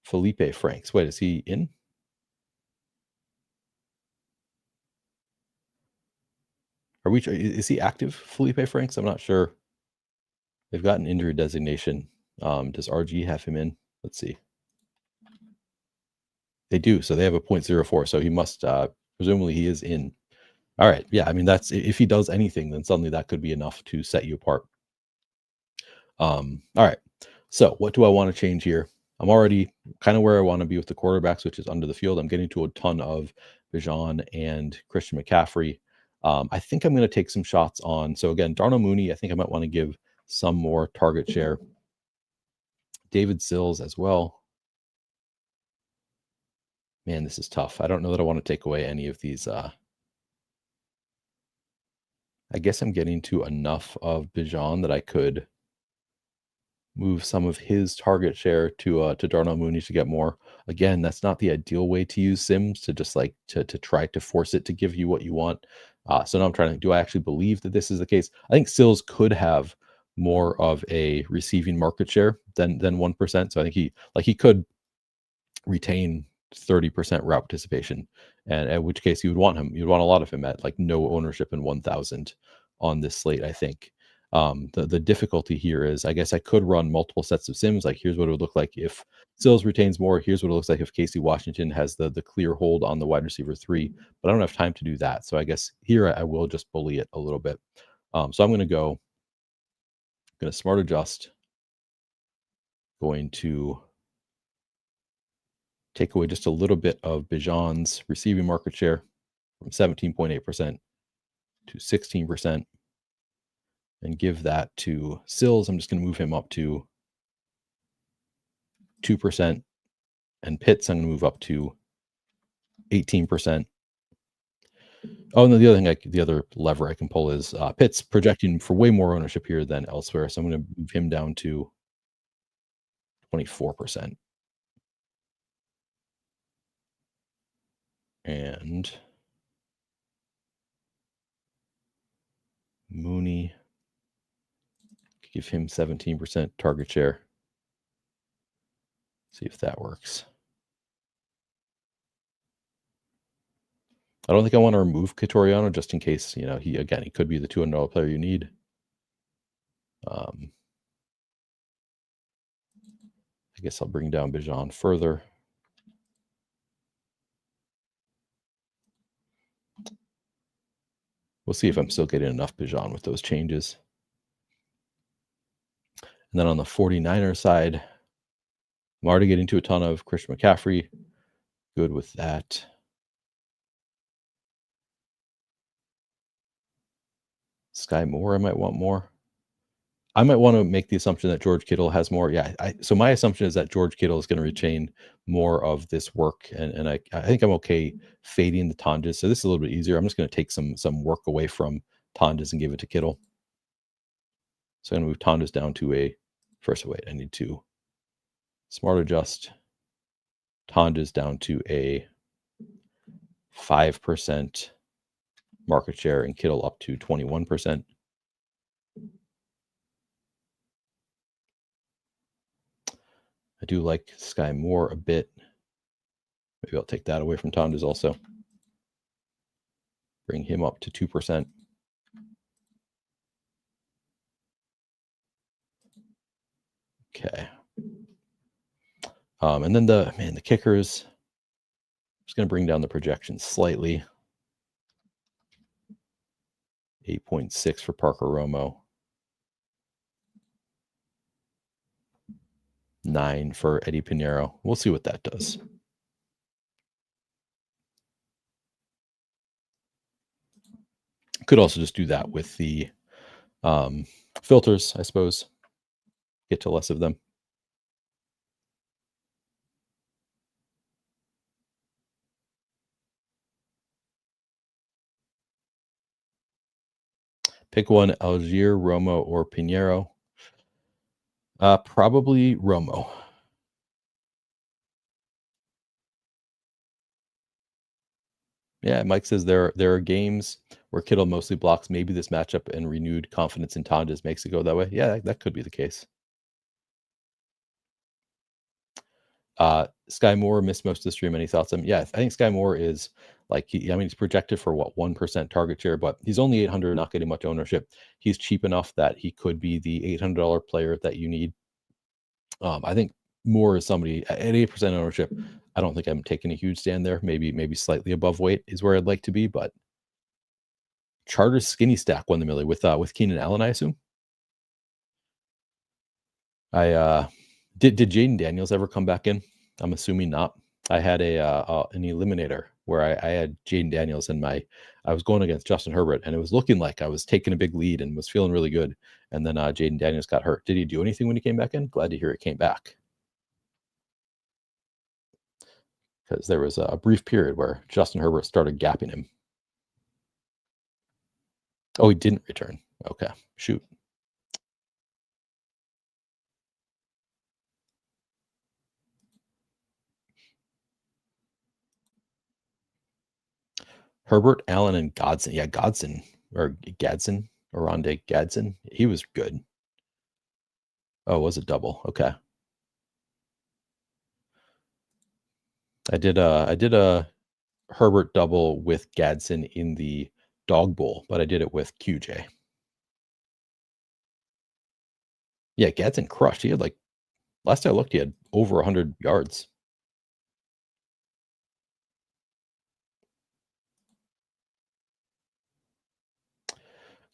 Felipe Franks. Wait, is he in? Is he active, Felipe Franks? I'm not sure. They've got an injury designation. Does RG have him in? Let's see. They do. So they have a 0.04. So he must, presumably he is in. All right. Yeah. I mean, that's, if he does anything, then suddenly that could be enough to set you apart. All right. So what do I want to change here? I'm already kind of where I want to be with the quarterbacks, which is under the field. I'm getting to a ton of Bijan and Christian McCaffrey. I think I'm going to take some shots on. So again, Darnell Mooney, I think I might want to give some more target share. David Sills as well. Man, this is tough. I don't know that I want to take away any of these. I guess I'm getting to enough of Bijan that I could move some of his target share to Darnell Mooney to get more. Again, that's not the ideal way to use Sims, to just like to try to force it to give you what you want. So now I'm trying to, do I actually believe that this is the case? I think Sills could have more of a receiving market share than 1%. So I think he could retain 30% route participation, and in which case you'd want a lot of him at like no ownership in 1000 on this slate, I think. The difficulty here is, I guess I could run multiple sets of Sims. Like, here's what it would look like if Sills retains more. Here's what it looks like if Casey Washington has the clear hold on the wide receiver 3. But I don't have time to do that. So I guess here I will just bully it a little bit. So I'm going to smart adjust, going to take away just a little bit of Bijan's receiving market share from 17.8% to 16%, and give that to Sills. I'm just going to move him up to 2%, and Pitts I'm going to move up to 18%. Oh, no, the other lever I can pull is Pitts projecting for way more ownership here than elsewhere, so I'm going to move him down to 24%. And Mooney, give him 17% target share. See if that works. I don't think I want to remove Catoriano, just in case, he could be the $200 player you need. I guess I'll bring down Bijan further. We'll see if I'm still getting enough Bijan with those changes. And then on the 49ers side, I'm already getting to a ton of Christian McCaffrey. Good with that. Sky Moore, I might want more. I might want to make the assumption that George Kittle has more. Yeah, so my assumption is that George Kittle is going to retain more of this work, and I think I'm okay fading the Tonjes. So this is a little bit easier. I'm just going to take some work away from Tonjes and give it to Kittle. So I'm going to move Tonjes down to a first. Wait, I need to smart adjust Tonjes down to a 5% market share and Kittle up to 21%. I do like Sky Moore a bit. Maybe I'll take that away from Tonjes also. Bring him up to 2%. Okay. And then the kickers, I'm just going to bring down the projection slightly. 8.6 for Parker Romo. 9 for Eddie Pinheiro. We'll see what that does. Could also just do that with the filters, I suppose. Get to less of them. Pick one, Algier, Romo, or Pinheiro. Probably Romo. Yeah, Mike says there are games where Kittle mostly blocks. Maybe this matchup and renewed confidence in Tonjes makes it go that way. Yeah, that could be the case. Sky Moore missed most of the stream. Any thoughts on him? Yeah, I think Sky Moore is like, he's projected for 1% target share, but he's only 800, not getting much ownership. He's cheap enough that he could be the $800 player that you need. I think Moore is somebody at 8% ownership. I don't think I'm taking a huge stand there. Maybe slightly above weight is where I'd like to be, but Chargers skinny stack won the Millie with Keenan Allen, I assume. Did Jaden Daniels ever come back in? I'm assuming not. I had an eliminator where I had Jaden Daniels in I was going against Justin Herbert, and it was looking like I was taking a big lead and was feeling really good. And then Jaden Daniels got hurt. Did he do anything when he came back in? Glad to hear it came back. Because there was a brief period where Justin Herbert started gapping him. Oh, he didn't return. Okay, shoot. Herbert, Allen, and Godson. Yeah, Godson or Gadsden, Oronde Gadsden. He was good. Oh, it was a double. Okay. I did a Herbert double with Gadsden in the dog bowl, but I did it with QJ. Yeah, Gadsden crushed. He had like last I looked, he had over 100 yards.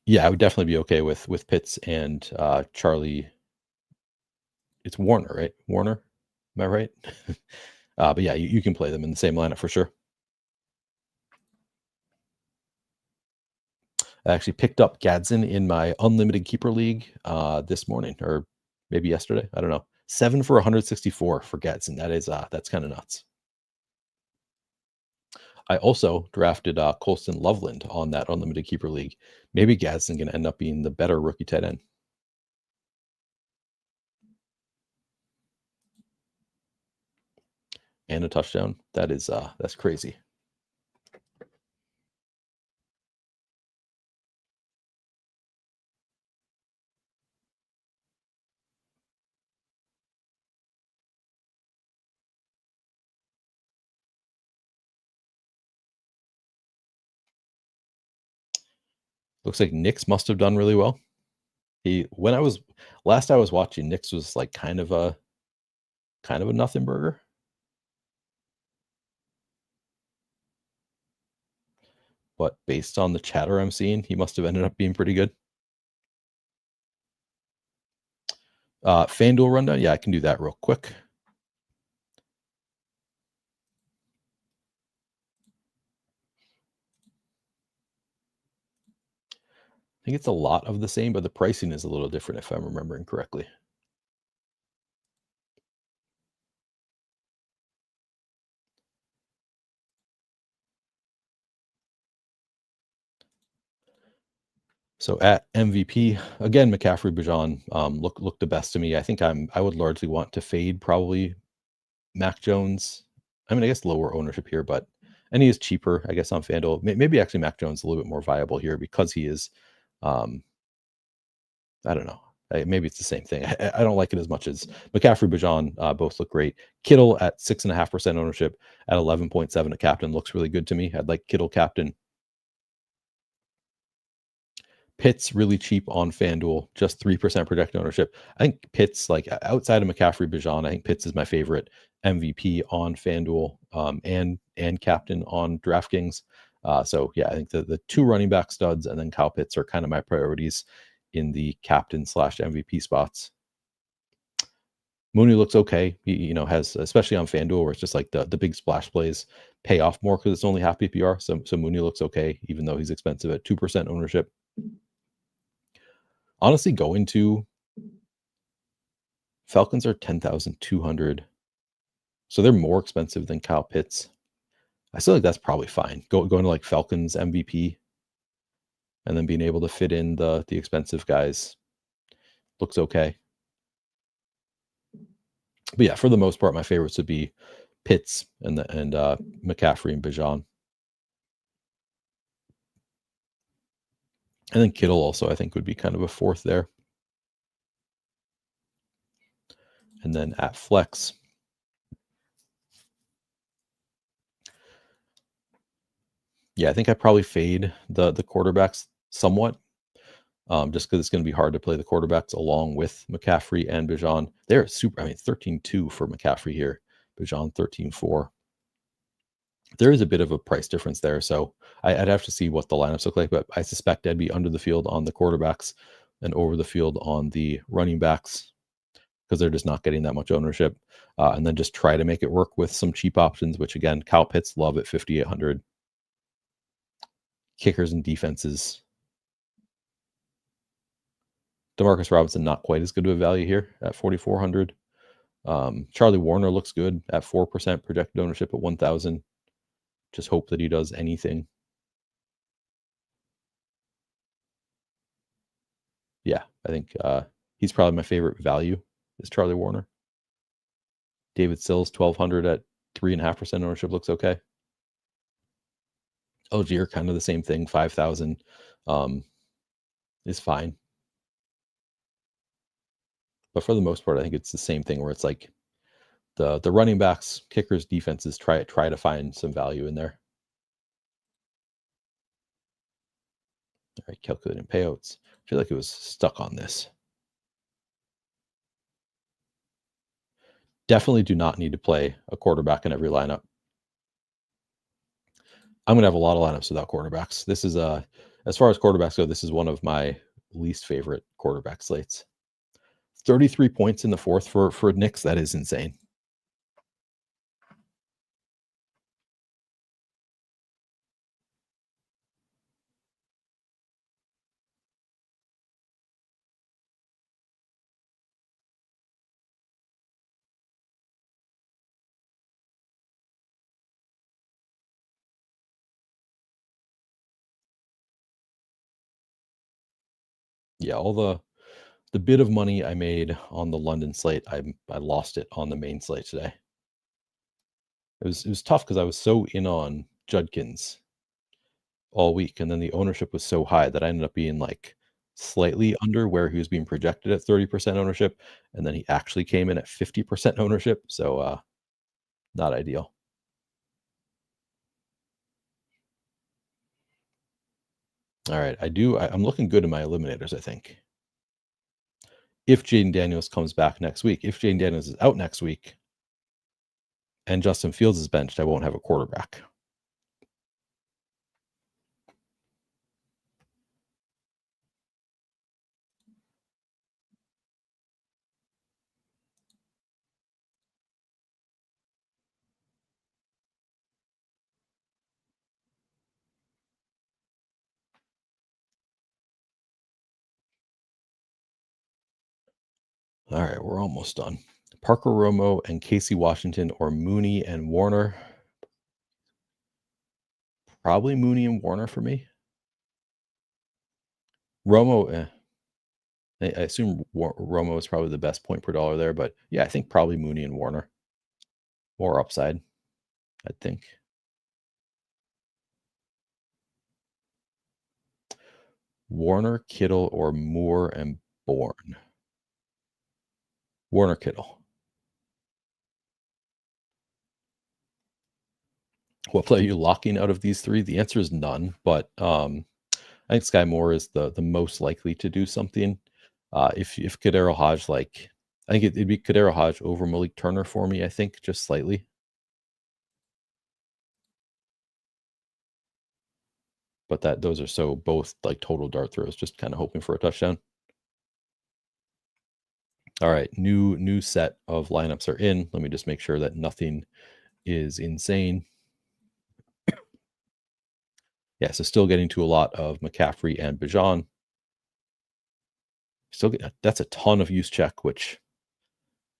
Yeah, I would definitely be okay with Pitts and Charlie. It's Warner, right? Warner, am I right? But yeah, you can play them in the same lineup for sure. I actually picked up Gadsden in my unlimited keeper league this morning, or maybe yesterday. I don't know. 7 for 164 for Gadsden. That's kind of nuts. I also drafted Colston Loveland on that unlimited keeper league. Maybe Gadsden can end up being the better rookie tight end. And a touchdown. That's crazy. Looks like Knicks must have done really well. He when I was last I was watching, Knicks was like kind of a nothing burger. But based on the chatter I'm seeing, he must have ended up being pretty good. FanDuel rundown. Yeah, I can do that real quick. I think it's a lot of the same, but the pricing is a little different if I'm remembering correctly. So at MVP again, McCaffrey, Bijan look the best to me. I think I would largely want to fade probably Mac Jones. I mean, I guess lower ownership here, but and he is cheaper, I guess, on FanDuel. Maybe actually Mac Jones a little bit more viable here because he is. Um, I don't know. Maybe it's the same thing. I don't like it as much as McCaffrey, Bijan. Both look great. Kittle at 6.5% ownership at 11.7 a captain looks really good to me. I'd like Kittle captain. Pitt's really cheap on FanDuel, just 3% projected ownership. I think Pitt's like outside of McCaffrey, Bijan. I think Pitts is my favorite MVP on FanDuel and captain on DraftKings. So yeah, I think the two running back studs and then Kyle Pitts are kind of my priorities in the captain slash MVP spots. Mooney looks okay. He has especially on FanDuel where it's just like the big splash plays pay off more because it's only half PPR. So Mooney looks okay even though he's expensive at 2% ownership. Honestly, going to Falcons are 10,200. So they're more expensive than Kyle Pitts. I feel like that's probably fine. Going to like Falcons MVP and then being able to fit in the expensive guys looks okay. But yeah, for the most part, my favorites would be Pitts and McCaffrey and Bijan. And then Kittle also, I think, would be kind of a fourth there. And then at flex, yeah, I think I probably fade the quarterbacks somewhat, just because it's going to be hard to play the quarterbacks along with McCaffrey and Bijan. They're super. I mean, 13-2 for McCaffrey here, Bijan 13-4. There is a bit of a price difference there, so I'd have to see what the lineups look like, but I suspect I'd be under the field on the quarterbacks and over the field on the running backs because they're just not getting that much ownership. And then just try to make it work with some cheap options, which again, Kyle Pitts love at 5,800. Kickers and defenses. Demarcus Robinson, not quite as good of a value here at 4,400. Charlie Warner looks good at 4% projected ownership at 1,000. Just hope that he does anything. Yeah, I think he's probably my favorite value is Charlie Warner. David Sills, 1,200 at 3.5% ownership looks okay. Algier, kind of the same thing. 5,000 is fine, but for the most part, I think it's the same thing where it's like the running backs, kickers, defenses try to find some value in there. All right, calculating payouts. I feel like it was stuck on this. Definitely do not need to play a quarterback in every lineup. I'm gonna have a lot of lineups without quarterbacks. This is as far as quarterbacks go, this is one of my least favorite quarterback slates. 33 points in the fourth for Knicks. That is insane. Yeah, all the bit of money I made on the London slate, I lost it on the main slate today. It was tough because I was so in on Judkins all week, and then the ownership was so high that I ended up being like slightly under where he was being projected at 30% ownership, and then he actually came in at 50% ownership. So not ideal. All right, I'm looking good in my eliminators, I think. If Jaden Daniels comes back next week, if Jaden Daniels is out next week and Justin Fields is benched, I won't have a quarterback. All right, we're almost done. Parker Romo and Casey Washington or Mooney and Warner. Probably Mooney and Warner for me. Romo, I assume Romo is probably the best point per dollar there, but yeah, I think probably Mooney and Warner. More upside, I think. Warner, Kittle, or Moore and Bourne. Warner, Kittle. What play are you locking out of these three? The answer is none, but I think Sky Moore is the most likely to do something. If Kadero Hodge, I think it'd be Kadero Hodge over Malik Turner for me, I think, just slightly. But those are so both like total dart throws, just kind of hoping for a touchdown. All right, new set of lineups are in. Let me just make sure that nothing is insane. Yeah, so still getting to a lot of McCaffrey and Bijan. That's a ton of use check, which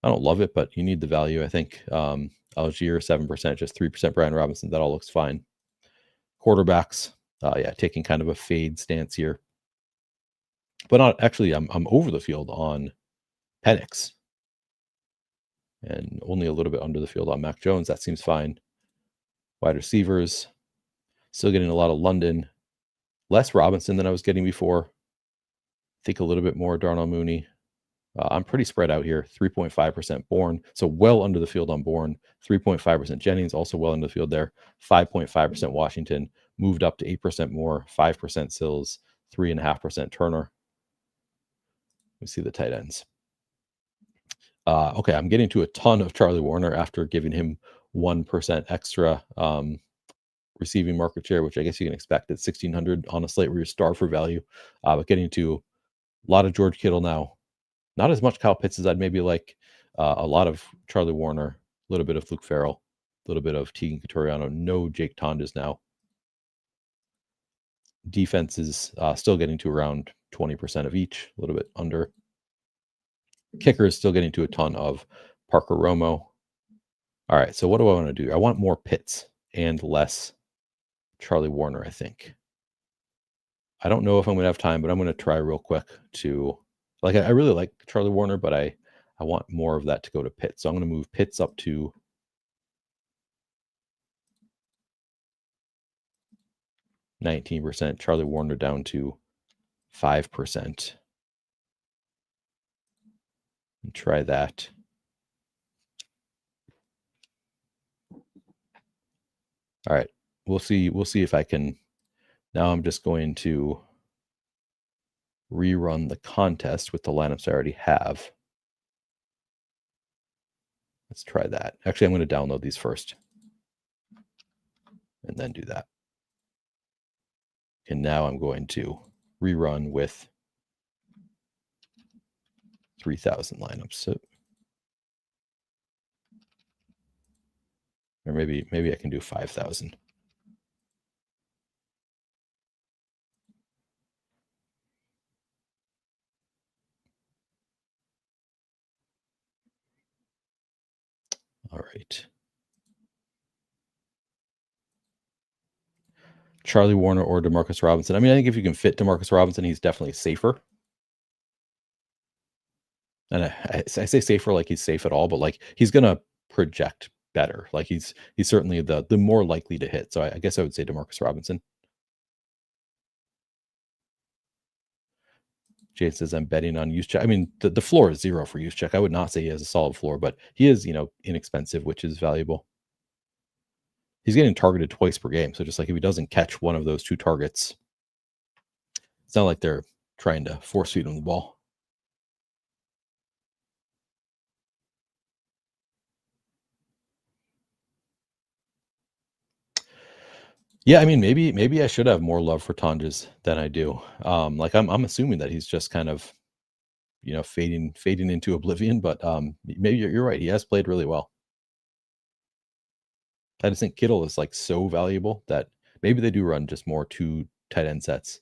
I don't love it, but you need the value, I think. Algier 7%, just 3% Brian Robinson. That all looks fine. Quarterbacks, yeah, taking kind of a fade stance here, but not actually. I'm over the field on Penix, and only a little bit under the field on Mac Jones. That seems fine. Wide receivers, still getting a lot of London, less Robinson than I was getting before. I think a little bit more Darnell Mooney. I'm pretty spread out here. 3.5% Bourne, so well under the field on Bourne. 3.5% Jennings, also well under the field there. 5.5% Washington, moved up to 8% more. 5% Sills, 3.5% Turner. We see the tight ends. Okay, I'm getting to a ton of Charlie Warner after giving him 1% extra receiving market share, which I guess you can expect at 1,600 on a slate where you're starved for value. But getting to a lot of George Kittle now. Not as much Kyle Pitts as I'd maybe like. A lot of Charlie Warner, a little bit of Luke Farrell, a little bit of Tegan Couturiano. No Jake Tondas now. Defense is still getting to around 20% of each, a little bit under. Kicker is still getting to a ton of Parker Romo. All right, so what do I want to do? I want more Pitts and less Charlie Warner, I think. I don't know if I'm going to have time, but I'm going to try real quick to I really like Charlie Warner, but I want more of that to go to Pitts. So I'm going to move Pitts up to 19%. Charlie Warner down to 5%. And try that. All right. We'll see if I can. Now I'm just going to rerun the contest with the lineups I already have. Let's try that. Actually, I'm going to download these first and then do that. And now I'm going to rerun with 3,000 lineups. So, or maybe I can do 5,000. All right. Charlie Warner or Demarcus Robinson. I mean, I think if you can fit Demarcus Robinson, he's definitely safer. And I say safer like he's safe at all, but like he's gonna project better. Like he's certainly the more likely to hit. So I guess I would say Demarcus Robinson. Jade says I'm betting on Juszczyk. I mean, the floor is 0 for Juszczyk. I would not say he has a solid floor, but he is, inexpensive, which is valuable. He's getting targeted twice per game. So just like if he doesn't catch one of those 2 targets, it's not like they're trying to force feed him the ball. Yeah, I mean, maybe I should have more love for Tonjes than I do. Like I'm assuming that he's just kind of, fading into oblivion, but maybe you're right. He has played really well. I just think Kittle is like so valuable that maybe they do run just more 2 tight end sets.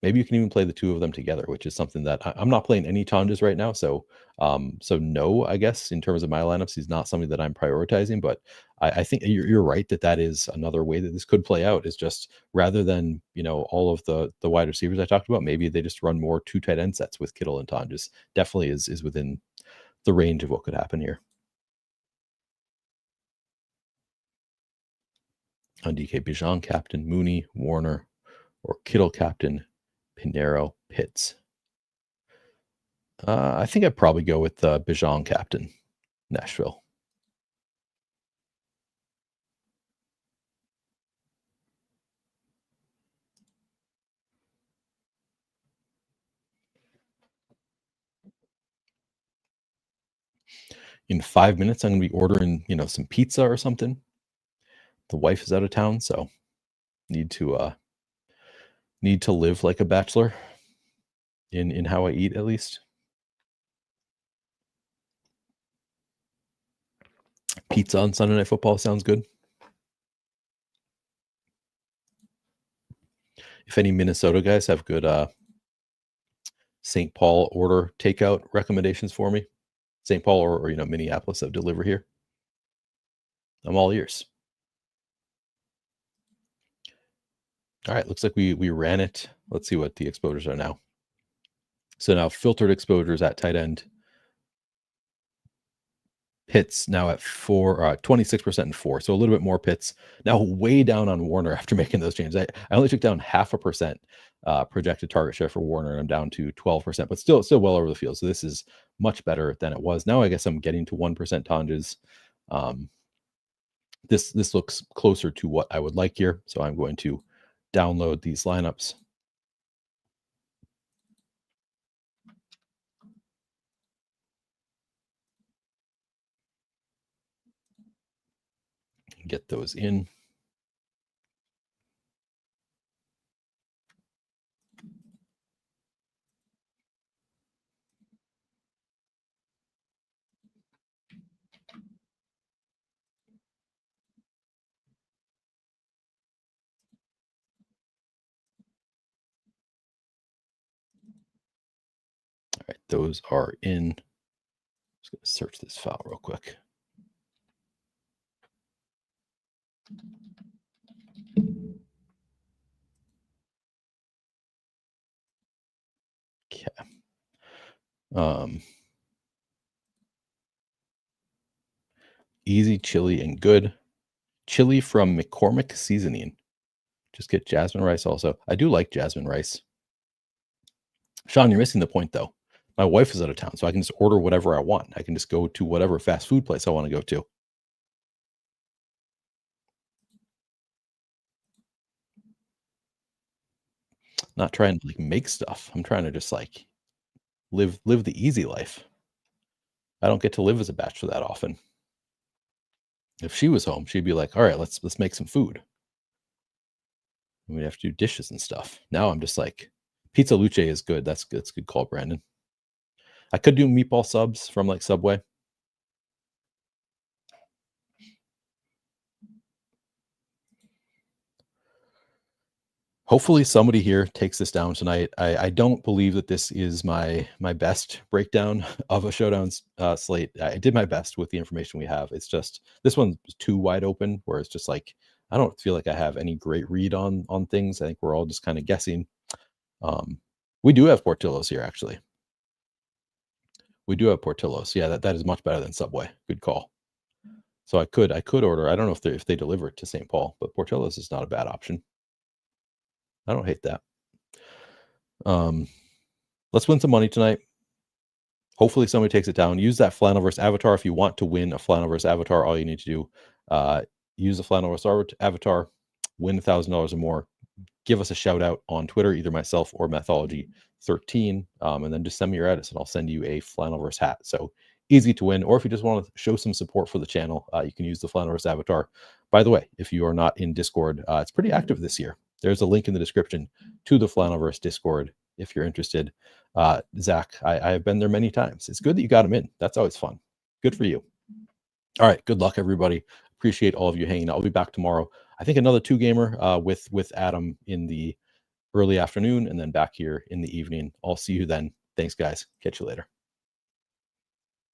Maybe you can even play the 2 of them together, which is something that I'm not playing any Tonjes right now. So, no, I guess in terms of my lineups, he's not something that I'm prioritizing. But I think you're right that is another way that this could play out. Is just rather than all of the wide receivers I talked about, maybe they just run more 2 tight end sets with Kittle and Tonjes. Definitely is within the range of what could happen here. On DK Bijan captain, Mooney, Warner, or Kittle captain, Pinheiro, Pitts. I think I'd probably go with Bijan captain, Nashville. In 5 minutes, I'm going to be ordering, some pizza or something. The wife is out of town, so need to live like a bachelor in how I eat, at least. Pizza on Sunday Night Football sounds good. If any Minnesota guys have good St. Paul order takeout recommendations for me, St. Paul or Minneapolis that deliver here, I'm all ears. All right, looks like we ran it. Let's see what the exposures are now. So now filtered exposures at tight end. Pitts now at 26% and 4. So a little bit more Pitts. Now way down on Warner after making those changes. I only took down 0.5% projected target share for Warner, and I'm down to 12%, but still well over the field. So this is much better than it was. Now I guess I'm getting to 1% Tonjes. This looks closer to what I would like here. So I'm going to download these lineups. Get those in. All right, those are in. Just going to search this file real quick. Okay. Easy, chili, and good. Chili from McCormick Seasoning. Just get jasmine rice also. I do like jasmine rice. Sean, you're missing the point though. My wife is out of town, so I can just order whatever I want. I can just go to whatever fast food place I want to go to. Not trying to like make stuff. I'm trying to just like live the easy life. I don't get to live as a bachelor that often. If she was home, she'd be like, "All right, let's make some food." And we'd have to do dishes and stuff. Now I'm just like, pizza luce is good. That's good call, Brandon. I could do meatball subs from like Subway. Hopefully somebody here takes this down tonight. I don't believe that this is my best breakdown of a showdown slate. I did my best with the information we have. It's just this one's too wide open, where it's just like I don't feel like I have any great read on things. I think we're all just kind of guessing. We do have Portillo's here, actually. We do have Portillo's. Yeah, that is much better than Subway. Good call. So I could order. I don't know if they deliver it to St. Paul, but Portillo's is not a bad option. I don't hate that. Let's win some money tonight. Hopefully somebody takes it down. Use that Flannelverse avatar if you want to win a Flannelverse avatar. All you need to do, use the Flannelverse avatar, win $1,000 or more. Give us a shout out on Twitter, either myself or Mathology13, and then just send me your address and I'll send you a Flannelverse hat. So easy to win. Or if you just want to show some support for the channel, you can use the Flannelverse avatar. By the way, if you are not in Discord, it's pretty active this year. There's a link in the description to the Flannelverse Discord if you're interested. Zach, I have been there many times. It's good that you got him in. That's always fun. Good for you. All right. Good luck, everybody. Appreciate all of you hanging out. I'll be back tomorrow. I think another 2-gamer with Adam in the early afternoon and then back here in the evening. I'll see you then. Thanks, guys. Catch you later.